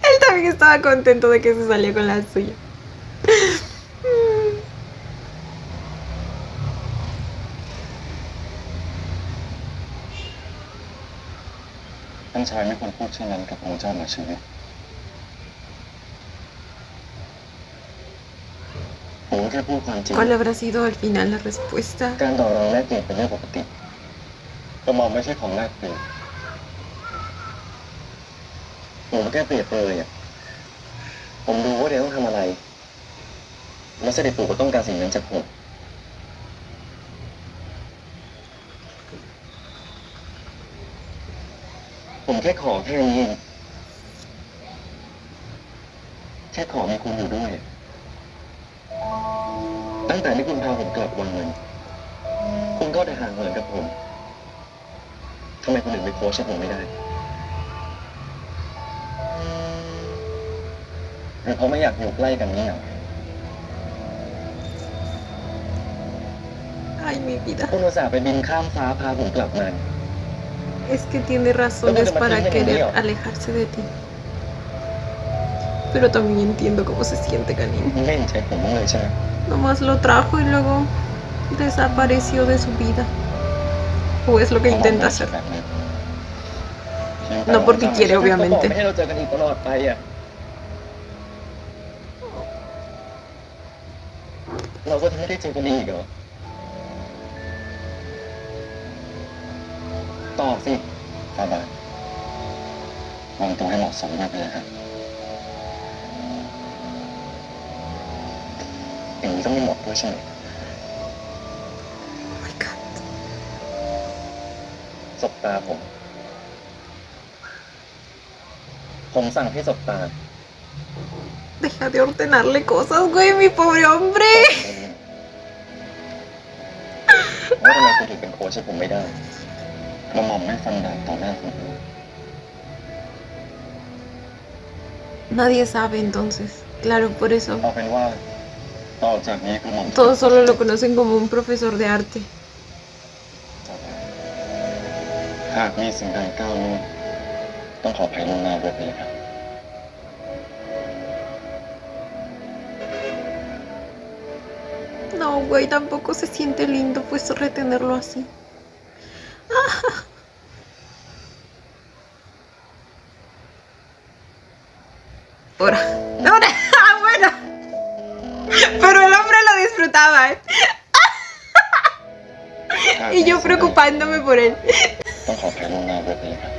Él también estaba contento de que se salió con la suya. ท่านชายไม่ควรพูดเช่นนั้นกับองค์เจ้าหน้าชีวิตผมแค่พูดความจริง ¿Cuál habrá sido al final la respuesta? การต่อรองแลกเปลี่ยนเป็นเรื่องปกติกระหม่อมไม่ใช่ของแลกเปลี่ยนผมแค่เปรียบเลยอ่ะผมรู้ว่าเดี๋ยวต้องทำอะไรแล้วเสด็จปู่ก็ต้องการสิ่งนั้นจากผมผมแค่ขอแค่นี้เองแค่ขอมีคุณอยู่ด้วยตั้งแต่ที่คุณพาผมกลับวังเงินคุณก็ได้ห่างเหินกับผมทำไมคนอื่นไปโค้ชให้ผมไม่ได้หรือเขาไม่อยากอยู่ใกล้กันนี่หรอ mi vida. คุณอุตส่าห์ไปบินข้ามฟ้าพาผมกลับมา Es que tiene razones para querer alejarse de ti. Pero también entiendo cómo se siente, Kanin. เล่นใช้ผมบ้างเลยใช่ไหม Nomás lo trajo y luego desapareció de su vida. O es lo que intenta hacer. No porque quiere, เขาบอก obviamente. ไม่ให้เราเจอกันอีกตลอดไปอ่ะ เราก็จะไม่ได้เจอกันอีกเหรอ ตอบสิฟาบาทวางตัวให้เหมาะสมมากเลยครับอย่างนี้ต้องไม่หมดด้วยใช่ไหม Oh my God. สบตาผม ผมสั่งให้สบตา Deja de ordenarle cosas, güey, mi pobre hombre. ว่าทำไมคุณถึงเป็นโค้ชให้ผมไม่ได้กระหม่อมไม่ฟันดาบต่อหน้าคุณ Nadie sabe entonces. Claro, por eso เอาเป็นว่าต่อจากนี้กระหม่อม todos solo lo conocen como un profesor de arte. หากมีสิ่งใดก้าวล่วงต้องขออภัยล่วงหน้าด้วยนะครับ No, güey, tampoco se siente lindo pues retenerlo así. Ahora, ahora, bueno. Pero el hombre lo disfrutaba, ¿eh? Y yo preocupándome por él. ต้องขออภัยล่วงหน้าด้วยนะครับ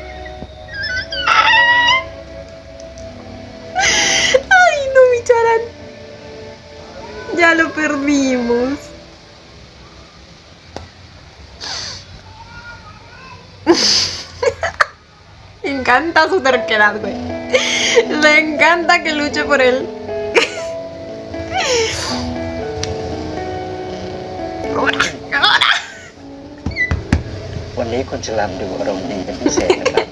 Ay, no, mi charán. Ya lo perdimos. Me encanta su terquedad, güey. Le encanta que luche por él. Ahora, ahora. วันนี้คุณชลามดูอารมณ์ดีเป็นพิเศษนะครับ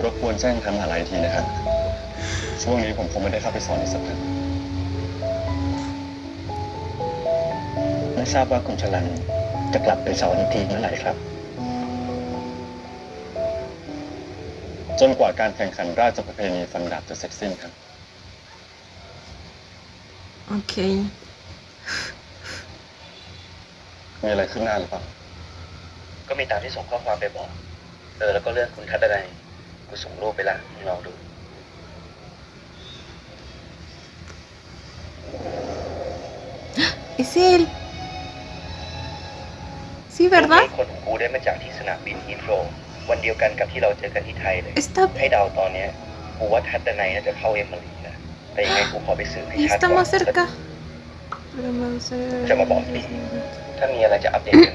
รบกวนแจ้งทำอะไรทีนะครับ ช่วงนี้ผมคงไม่ได้เข้าไปสอนอีกสักพักไม่ทราบว่าคุณชลันจะกลับไปสอนอีกทีเมื่อไหร่ครับ จนกว่าการแข่งขันราชประเพณีฟันดาบจะเสร็จสิ้นครับ Ok. มีอะไรขึ้นหน้าหรือเปล่า ก็มีตามที่ส่งข้อความไปบอก แล้วก็เรื่องคุณคัตอะไรกูส่งรูปไปละลองดู Es él. Sí, ¿verdad? คนของกูได้มาจากที่สนามบินฮีทโรว์วันเดียวกันกับที่เราเจอกันที่ไทยเลย Está, ให้เดาตอนเนี้ยกูว่าทัตนัยน่าจะเข้าเอมมารีนะ แต่ยังไงกูขอไปสืบให้ชัด está ก่อน más cerca. Pero me gustaría- จะมาบอกดี ถ้ามีอะไรจะอัปเดตกัน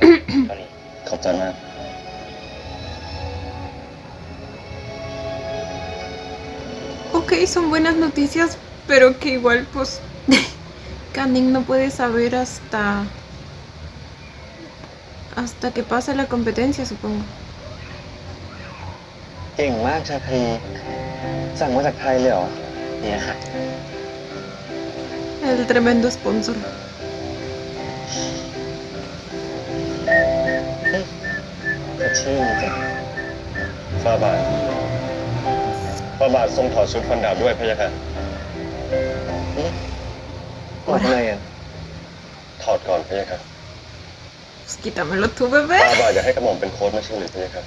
เท่านี้ ขอบใจมาก Ok, son buenas noticias, pero que igual pues Canning no puede saber hasta que pase la competencia, supongo. เก่งมากชาครีสั่งมาจากไทยเลยเหรอเนี่ยค่ะ El tremendo sponsor. ชื่อจริงฟาบาททรงถอดชุดฟันดาบด้วยพะยะค่ะถอดทำไมอ่ะถอดก่อนพะยะค่ะ Pues quítamelo tú, bebé. ฟาบาทอยากให้กระหม่อมเป็นโค้ชมาช่วยหรือพะยะค่ะ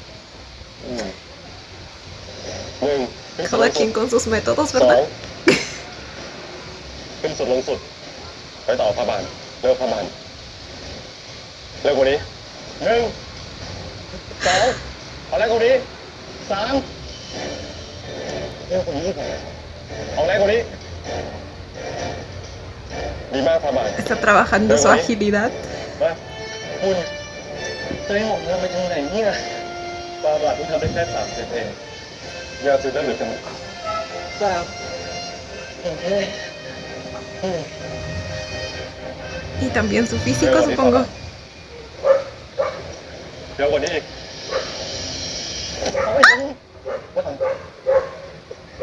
หนึ่งเป็นสุดล Cada งสุ quien ด con sus métodos, สอง ¿verdad? เป็นสุดลงสุดไปต่อฟาบาทเร็วฟาบาทเร็วกว่านี้หนึ่งสองเอาแรงกว่านี้สามเร็วกว่านี้อีกเอาแรงกว่านี้ดีมากฟาบาท Está trabajando su agilidad. มาคุณจะให้ผมทำไปถึงไหนเนี่ยฟาบาทเพิ่งทำได้แค่30เองยาซื้อได้หรือจะ3Y también su físico, supongo. เร็วกว่านี้อีก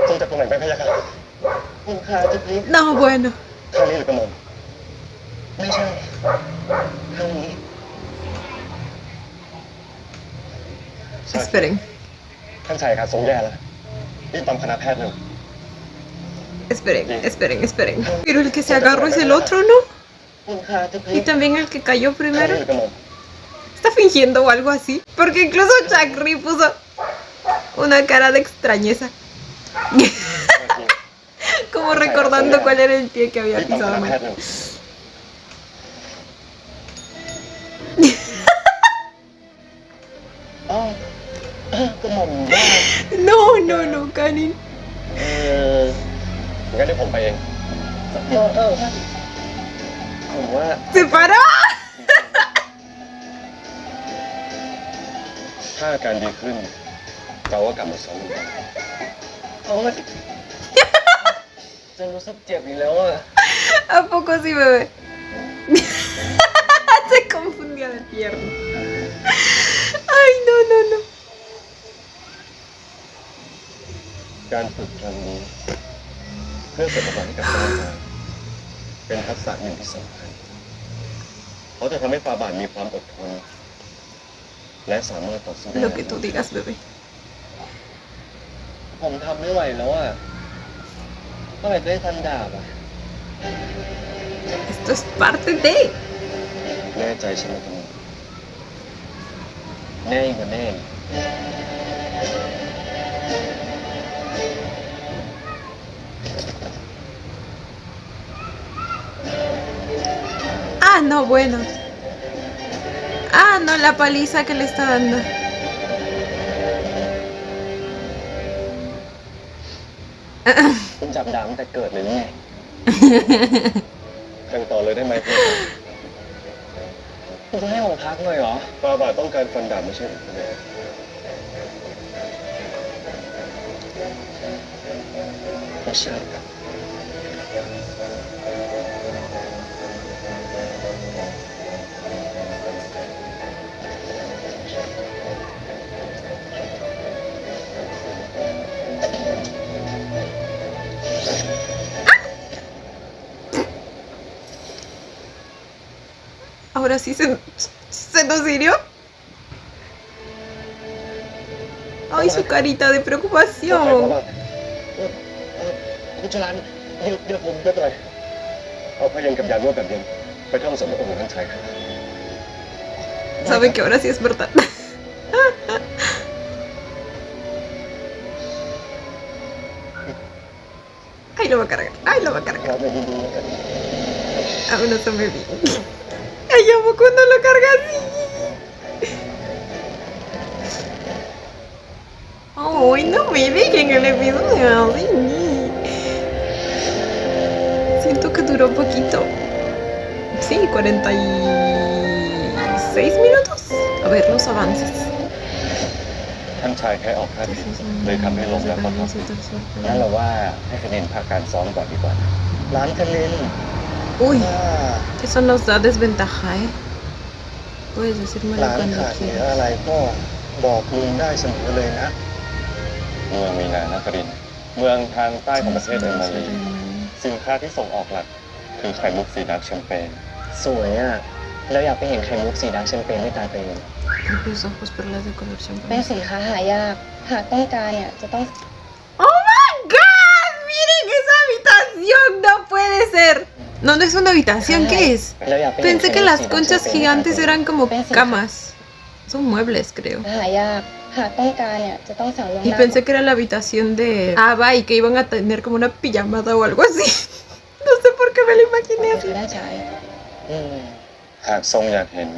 จงจับตรงไหนไปพะยะค่ะคุณขาจะพลิก No, bueno. ข้างนี้หรือกระหม่อม ไม่ใช่เท่านี้ Esperen, ท่านชายครับทรงแย่แล้วรีบตามคณะแพทย์เร็ว esperen. Pero el que se agarró es el otro, ¿no? คุณค่าทุก Y también el que cayó ข้า primero. ไม่กระหม่อม Está fingiendo o algo así. Porque incluso Chakri puso una cara de extrañeza. Como recordando cuál era el pie que había รีบตามค pisado ณะแพ mal. ทย์เร็ว อ๋อ กระหม่อมว่า No, Kanin. งั้นเดี๋ยวผมไปเอง ผมว่า ¡Se paró! ถ้าอาการดีขึ้น เราก็กลับมาซ้อมกัน เขาจะรู้สึกเจ็บอีกแล้วอ่ะ ¿A poco sí, bebé? Se confundía de pierna. Ay, no. การฝึกครั้งนี้ เพื่อเสริมกำลังให้กับร่างกายเป็นทักษะหนึ่งที่สำคัญเขาจะทำให้ฟาบาทมีความอดทน และสามารถต่อสู้ได้ Lo que tú digas, bebé. ผมทำไม่ไหวแล้วอ่ะเมื่อไหร่จะได้ทันดาบอ่ะ Esto es parte de. แน่ใจใช่ไหมครับ แน่ยิ่งกว่าแน่ Ah, no, bueno. Ah, no, la paliza que le está dando. คุณจับดาบตั้งแต่เกิดเลยหรือไง แข่งต่อเลยได้ไหมเพื่อน คุณจะให้ผมพักหน่อยเหรอ ฟาบาทต้องการฟันดาบไม่ใช่หรือไง ไม่ใช่ Ahora sí se nos hirió. Ay, su carita de ขอ preocupación. คุณจรันเดี๋ยวผมไม่เป็นไร เอาพยัญชนะกับยานวดแบบเดิมไปท่องสมองของท่านชายครับ Sabe que ahora sí es verdad. Ay, lo va a cargar. ครับในดีๆกัน Aún no se me vi. Ay, amo cuando lo carga así. Ay, no me dejen el episodio así. Siento que duró poquito. Sí, 46 minutos. A ver los avances. ท่านชายแค่ออกท่าทีเลยทำให้ลมแล้วก็ทับงั้นเราว่าให้คะแนนพักการซ้อมก่อนดีกว่า ร้านคะแนน Uy, ถ้า eso nos da desventaja, ¿eh? Puedes decírmelo ร้าน cuando ขาดเหลือ quieras. อะไรก็บอกลุงได้เสมอเลยนะ เมืองมีนานาครินทร์เมืองทางใต้ของประเทศเอมาลีสินค้าที่ส่งออกหลัก คือไข่มุกสีดาร์กแชมเปญ สวยอ่ะ แล้วอยากไปเห็นไข่มุกสีดาร์กแชมเปญด้วยตาตัวเอง Los ojos perlas de color เป็น champán. สินค้าหายาก หากต้องการเนี่ยจะต้อง ¡Oh my god! ¡Miren esa habitación! ¡No puede ser! No, no es una habitación, ¿qué es? แล้วอยากไปเห็น Pensé ไข่ que มุก las สีดาร์ก conchas แชมเปญ gigantes eran como camas. Son muebles, creo. หายาก หากต้องการเนี่ยจะต้องสั่งล่วงห Y น้า pensé que era la habitación de Ava y que iban a tener como una pijamada o algo así. No sé por qué me lo imaginé คือ así. ด้านชาย อืม หากทรงอยากเห็น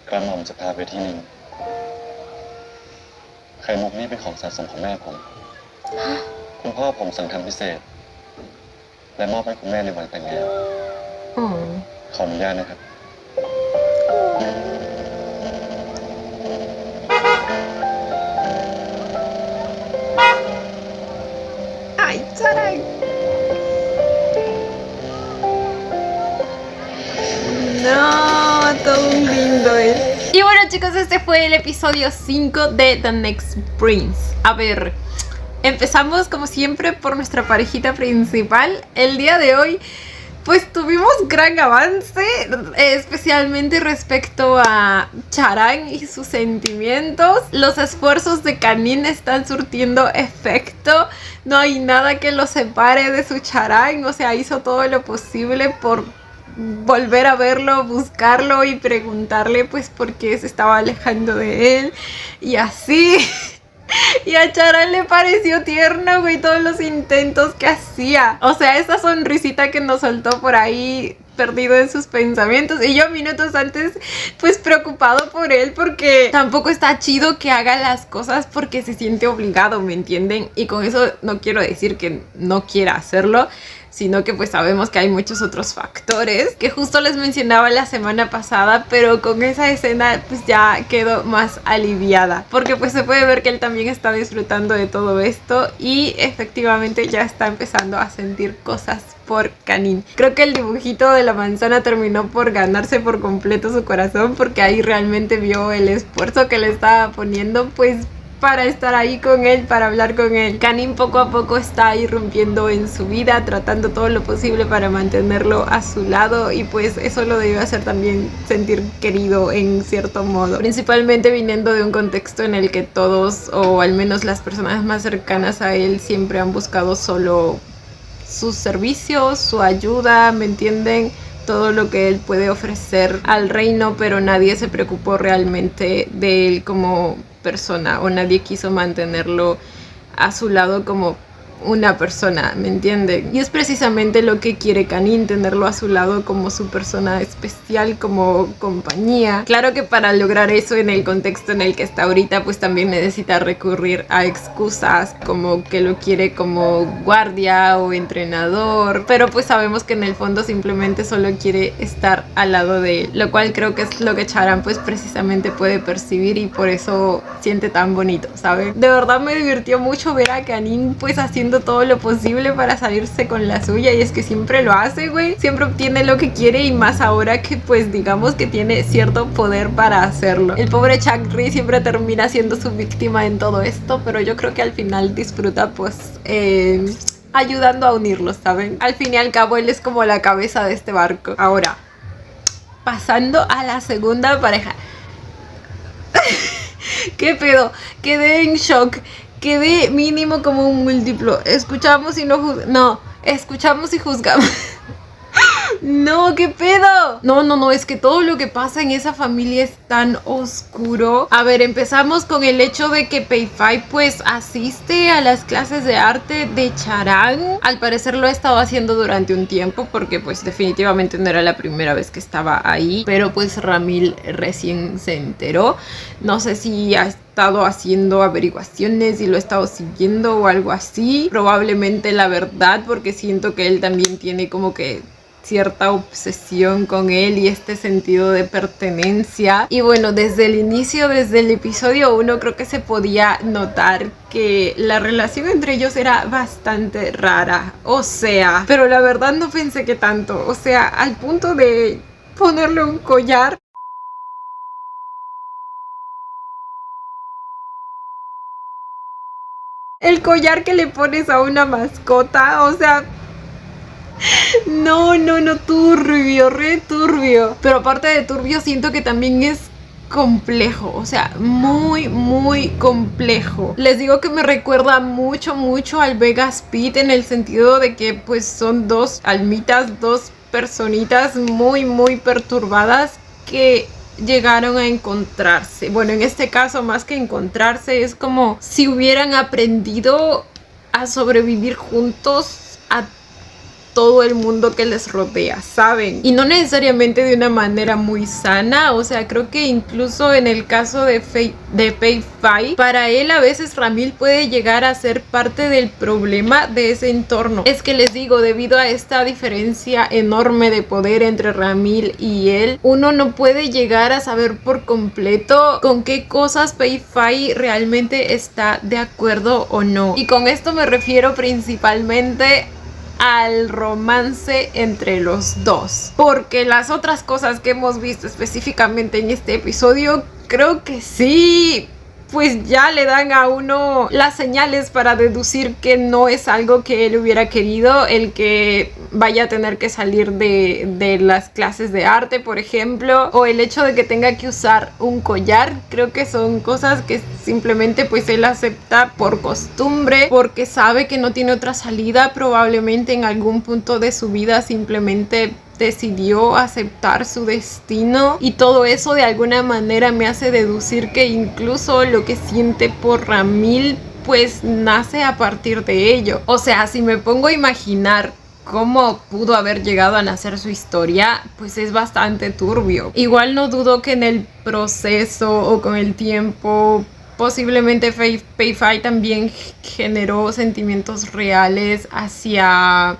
กระหม่อมจะพาไปที่นี่ไข่มุกนี่เป็นของสะสมของแม่ผม คุณพ่อผมสั่งทำพิเศษ และมอบให้คุณแม่ในวันแต่งงาน Oh. ขออนุญาตนะครับ Ay, caray. No, todo un lindo él. Y bueno, chicos, este fue el episodio 5 de The Next Prince. A ver, empezamos como siempre por nuestra parejita principal. El día de hoy, pues tuvimos gran avance, especialmente respecto a Charan y sus sentimientos. Los esfuerzos de Kanin están surtiendo efecto. No hay nada que lo separe de su Charan. O sea, hizo todo lo posible por volver a verlo, buscarlo y preguntarle pues por qué se estaba alejando de él. Y así... Y a Charan le pareció tierno, güey, todos los intentos que hacía. O sea, esa sonrisita que nos soltó por ahí, perdido en sus pensamientos. Y yo minutos antes, pues preocupado por él, porque tampoco está chido que haga las cosas porque se siente obligado, ¿me entienden? Y con eso no quiero decir que no quiera hacerlo, sino que pues sabemos que hay muchos otros factores que justo les mencionaba la semana pasada, pero con esa escena pues ya quedo más aliviada, porque pues se puede ver que él también está disfrutando de todo esto y efectivamente ya está empezando a sentir cosas por Kanin. Creo que el dibujito de la manzana terminó por ganarse por completo su corazón, porque ahí realmente vio el esfuerzo que le estaba poniendo pues para estar ahí con él, para hablar con él. Kanin poco a poco está irrumpiendo en su vida, tratando todo lo posible para mantenerlo a su lado, y pues eso lo debió hacer también sentir querido en cierto modo, principalmente viniendo de un contexto en el que todos, o al menos las personas más cercanas a él, siempre han buscado solo sus servicios, su ayuda, ¿me entienden? Todo lo que él puede ofrecer al reino, pero nadie se preocupó realmente de él como persona, o nadie quiso mantenerlo a su lado como una persona, ¿me entienden? Y es precisamente lo que quiere Kanin, tenerlo a su lado como su persona especial, como compañía. Claro que para lograr eso en el contexto en el que está ahorita, pues también necesita recurrir a excusas, como que lo quiere como guardia o entrenador, pero pues sabemos que en el fondo simplemente solo quiere estar al lado de él, lo cual creo que es lo que Charan pues precisamente puede percibir, y por eso siente tan bonito, ¿saben? De verdad me divirtió mucho ver a Kanin pues haciendo todo lo posible para salirse con la suya, y es que siempre lo hace, güey, siempre obtiene lo que quiere, y más ahora que pues digamos que tiene cierto poder para hacerlo. El pobre Chakri siempre termina siendo su víctima en todo esto, pero yo creo que al final disfruta pues ayudando a unirlos, ¿saben? Al fin y al cabo él es como la cabeza de este barco. Ahora, pasando a la segunda pareja. ¿Qué pedo? Quedé en shock. Quedé mínimo como un múltiplo. Escuchamos y escuchamos y juzgamos. No, ¿qué pedo? No, es que todo lo que pasa en esa familia es tan oscuro. A ver, empezamos con el hecho de que Pei Fai pues asiste a las clases de arte de Charan. Al parecer lo ha estado haciendo durante un tiempo, porque pues definitivamente no era la primera vez que estaba ahí, pero pues Ramil recién se enteró. No sé si ha estado haciendo averiguaciones y lo ha estado siguiendo o algo así. Probablemente la verdad, porque siento que él también tiene como que cierta obsesión con él y este sentido de pertenencia. Y bueno, desde el inicio, desde el episodio 1, creo que se podía notar que la relación entre ellos era bastante rara. O sea, pero la verdad no pensé que tanto. O sea, al punto de ponerle un collar. El collar que le pones a una mascota, o sea... No, turbio, re turbio. Pero aparte de turbio, siento que también es complejo, o sea, muy complejo. Les digo que me recuerda mucho al Vegas Pit, en el sentido de que pues son dos almitas, dos personitas muy perturbadas que llegaron a encontrarse. Bueno, en este caso, más que encontrarse, es como si hubieran aprendido a sobrevivir juntos a todo el mundo que les rodea, ¿saben? Y no necesariamente de una manera muy sana. O sea, creo que incluso en el caso de Pei Fai, para él a veces Ramil puede llegar a ser parte del problema de ese entorno. Es que les digo, debido a esta diferencia enorme de poder entre Ramil y él, uno no puede llegar a saber por completo con qué cosas Pei Fai realmente está de acuerdo o no. Y con esto me refiero principalmente al romance entre los dos, porque las otras cosas que hemos visto específicamente en este episodio, creo que sí pues ya le dan a uno las señales para deducir que no es algo que él hubiera querido, el que vaya a tener que salir de las clases de arte, por ejemplo, o el hecho de que tenga que usar un collar. Creo que son cosas que simplemente pues él acepta por costumbre, porque sabe que no tiene otra salida. Probablemente en algún punto de su vida simplemente decidió aceptar su destino, y todo eso de alguna manera me hace deducir que incluso lo que siente por Ramil pues nace a partir de ello. O sea, si me pongo a imaginar cómo pudo haber llegado a nacer su historia, pues es bastante turbio. Igual no dudo que en el proceso o con el tiempo posiblemente Pei Fai también generó sentimientos reales hacia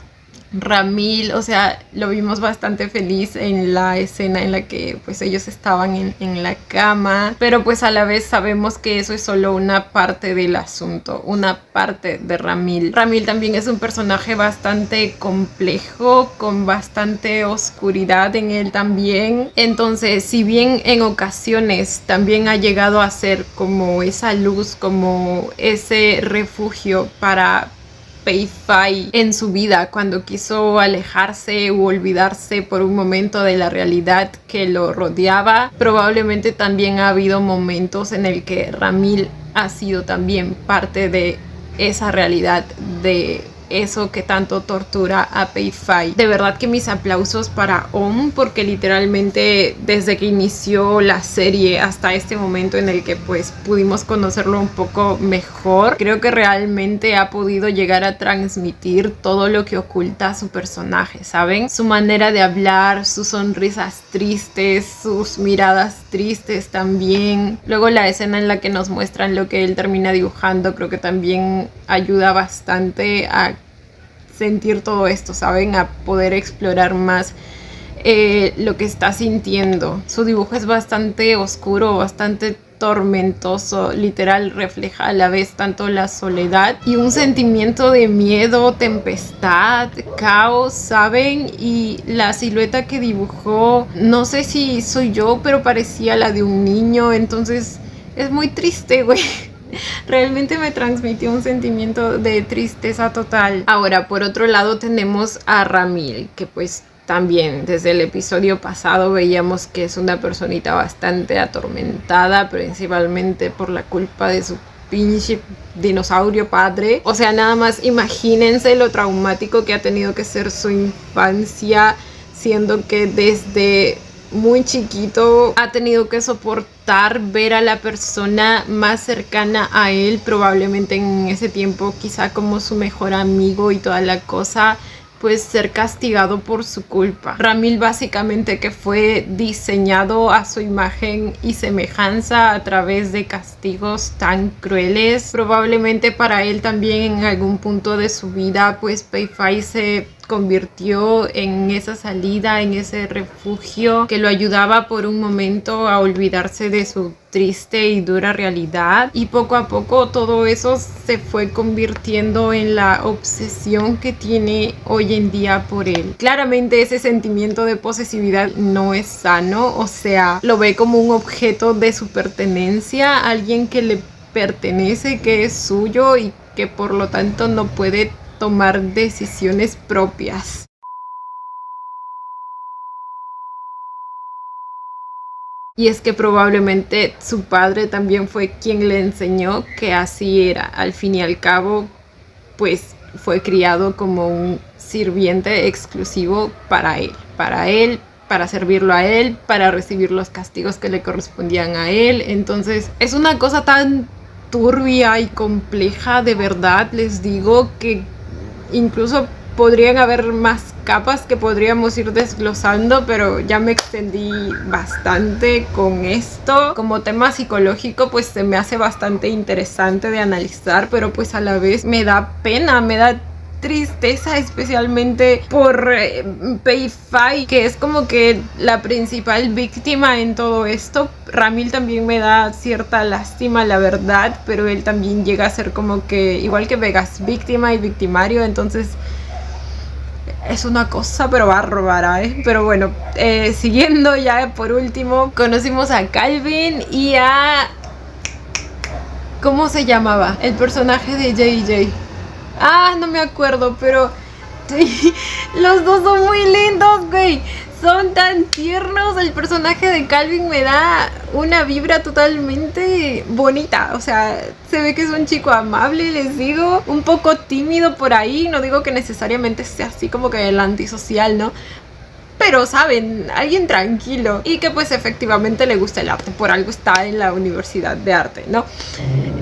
Ramil. O sea, lo vimos bastante feliz en la escena en la que pues ellos estaban en la cama, pero pues a la vez sabemos que eso es solo una parte del asunto, una parte de Ramil. Ramil también es un personaje bastante complejo, con bastante oscuridad en él también. Entonces, si bien en ocasiones también ha llegado a ser como esa luz, como ese refugio para Pei Fai en su vida, cuando quiso alejarse u olvidarse por un momento de la realidad que lo rodeaba, probablemente también ha habido momentos en el que Ramil ha sido también parte de esa realidad, de eso que tanto tortura a Pei Fai. De verdad que mis aplausos para Om, porque literalmente desde que inició la serie hasta este momento en el que pues pudimos conocerlo un poco mejor, creo que realmente ha podido llegar a transmitir todo lo que oculta su personaje, ¿saben? Su manera de hablar, sus sonrisas tristes, sus miradas tristes también. Luego la escena en la que nos muestran lo que él termina dibujando, creo que también ayuda bastante a sentir todo esto, ¿saben? A poder explorar más lo que está sintiendo. Su dibujo es bastante oscuro, bastante tormentoso, literal refleja a la vez tanto la soledad y un sentimiento de miedo, tempestad, caos, ¿saben? Y la silueta que dibujó, no sé si soy yo, pero parecía la de un niño, entonces es muy triste, güey. Realmente me transmitió un sentimiento de tristeza total. Ahora, por otro lado tenemos a Ramil, que pues también desde el episodio pasado veíamos que es una personita bastante atormentada, principalmente por la culpa de su pinche dinosaurio padre. O sea, nada más imagínense lo traumático que ha tenido que ser su infancia, siendo que desde muy chiquito ha tenido que soportar ver a la persona más cercana a él, probablemente en ese tiempo quizá como su mejor amigo y toda la cosa, pues ser castigado por su culpa. Ramil básicamente que fue diseñado a su imagen y semejanza a través de castigos tan crueles. Probablemente para él también en algún punto de su vida pues Pei Fai se convirtió en esa salida, en ese refugio que lo ayudaba por un momento a olvidarse de su triste y dura realidad, y poco a poco todo eso se fue convirtiendo en la obsesión que tiene hoy en día por él. Claramente ese sentimiento de posesividad no es sano, o sea, lo ve como un objeto de su pertenencia, alguien que le pertenece, que es suyo y que por lo tanto no puede tomar decisiones propias. Y es que probablemente su padre también fue quien le enseñó que así era. Al fin y al cabo, pues fue criado como un sirviente exclusivo para él, para servirlo a él, para recibir los castigos que le correspondían a él. Entonces es una cosa tan turbia y compleja, de verdad les digo, que incluso podrían haber más capas que podríamos ir desglosando, pero ya me extendí bastante con esto. Como tema psicológico pues se me hace bastante interesante de analizar, pero pues a la vez me da pena, me da tristeza, especialmente por Pei Fai, que es como que la principal víctima en todo esto. Ramil también me da cierta lástima, la verdad, pero él también llega a ser como que, igual que Vegas, víctima y victimario, entonces es una cosa pero bárbara, ¿eh? Pero bueno, siguiendo ya por último, conocimos a Calvin y a ¿Cómo se llamaba? El personaje de JJ. Ah, no me acuerdo, pero los dos son muy lindos, güey. Son tan tiernos. El personaje de Calvin me da una vibra totalmente bonita. O sea, se ve que es un chico amable, les digo. Un poco tímido por ahí. No digo que necesariamente sea así como que el antisocial, ¿no? Pero, ¿saben? Alguien tranquilo. Y que pues efectivamente le gusta el arte. Por algo está en la universidad de arte, ¿no?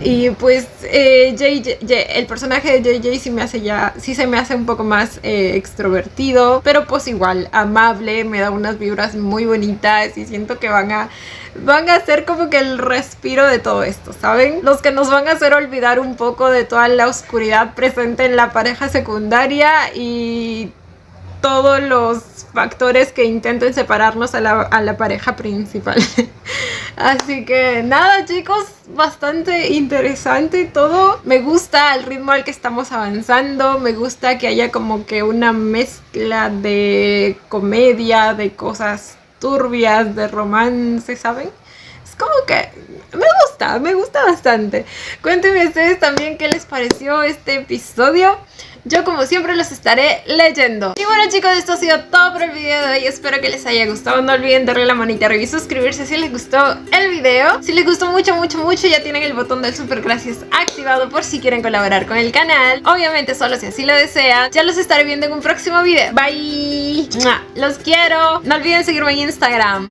Y pues el personaje de JJ sí se me hace un poco más extrovertido. Pero pues igual, amable. Me da unas vibras muy bonitas. Y siento que van a ser como que el respiro de todo esto, ¿saben? Los que nos van a hacer olvidar un poco de toda la oscuridad presente en la pareja secundaria. Y todos los factores que intenten separarnos a la pareja principal. Así que nada, chicos, bastante interesante todo. Me gusta el ritmo al que estamos avanzando. Me gusta que haya como que una mezcla de comedia, de cosas turbias, de romance, ¿saben? Es como que me gusta bastante. Cuéntenme ustedes también qué les pareció este episodio. Yo como siempre los estaré leyendo. Y bueno, chicos, esto ha sido todo por el video de hoy. Espero que les haya gustado. No olviden darle la manita arriba y suscribirse si les gustó el video. Si les gustó mucho, ya tienen el botón del super gracias activado por si quieren colaborar con el canal. Obviamente solo si así lo desean. Ya los estaré viendo en un próximo video. Bye. Los quiero. No olviden seguirme en Instagram.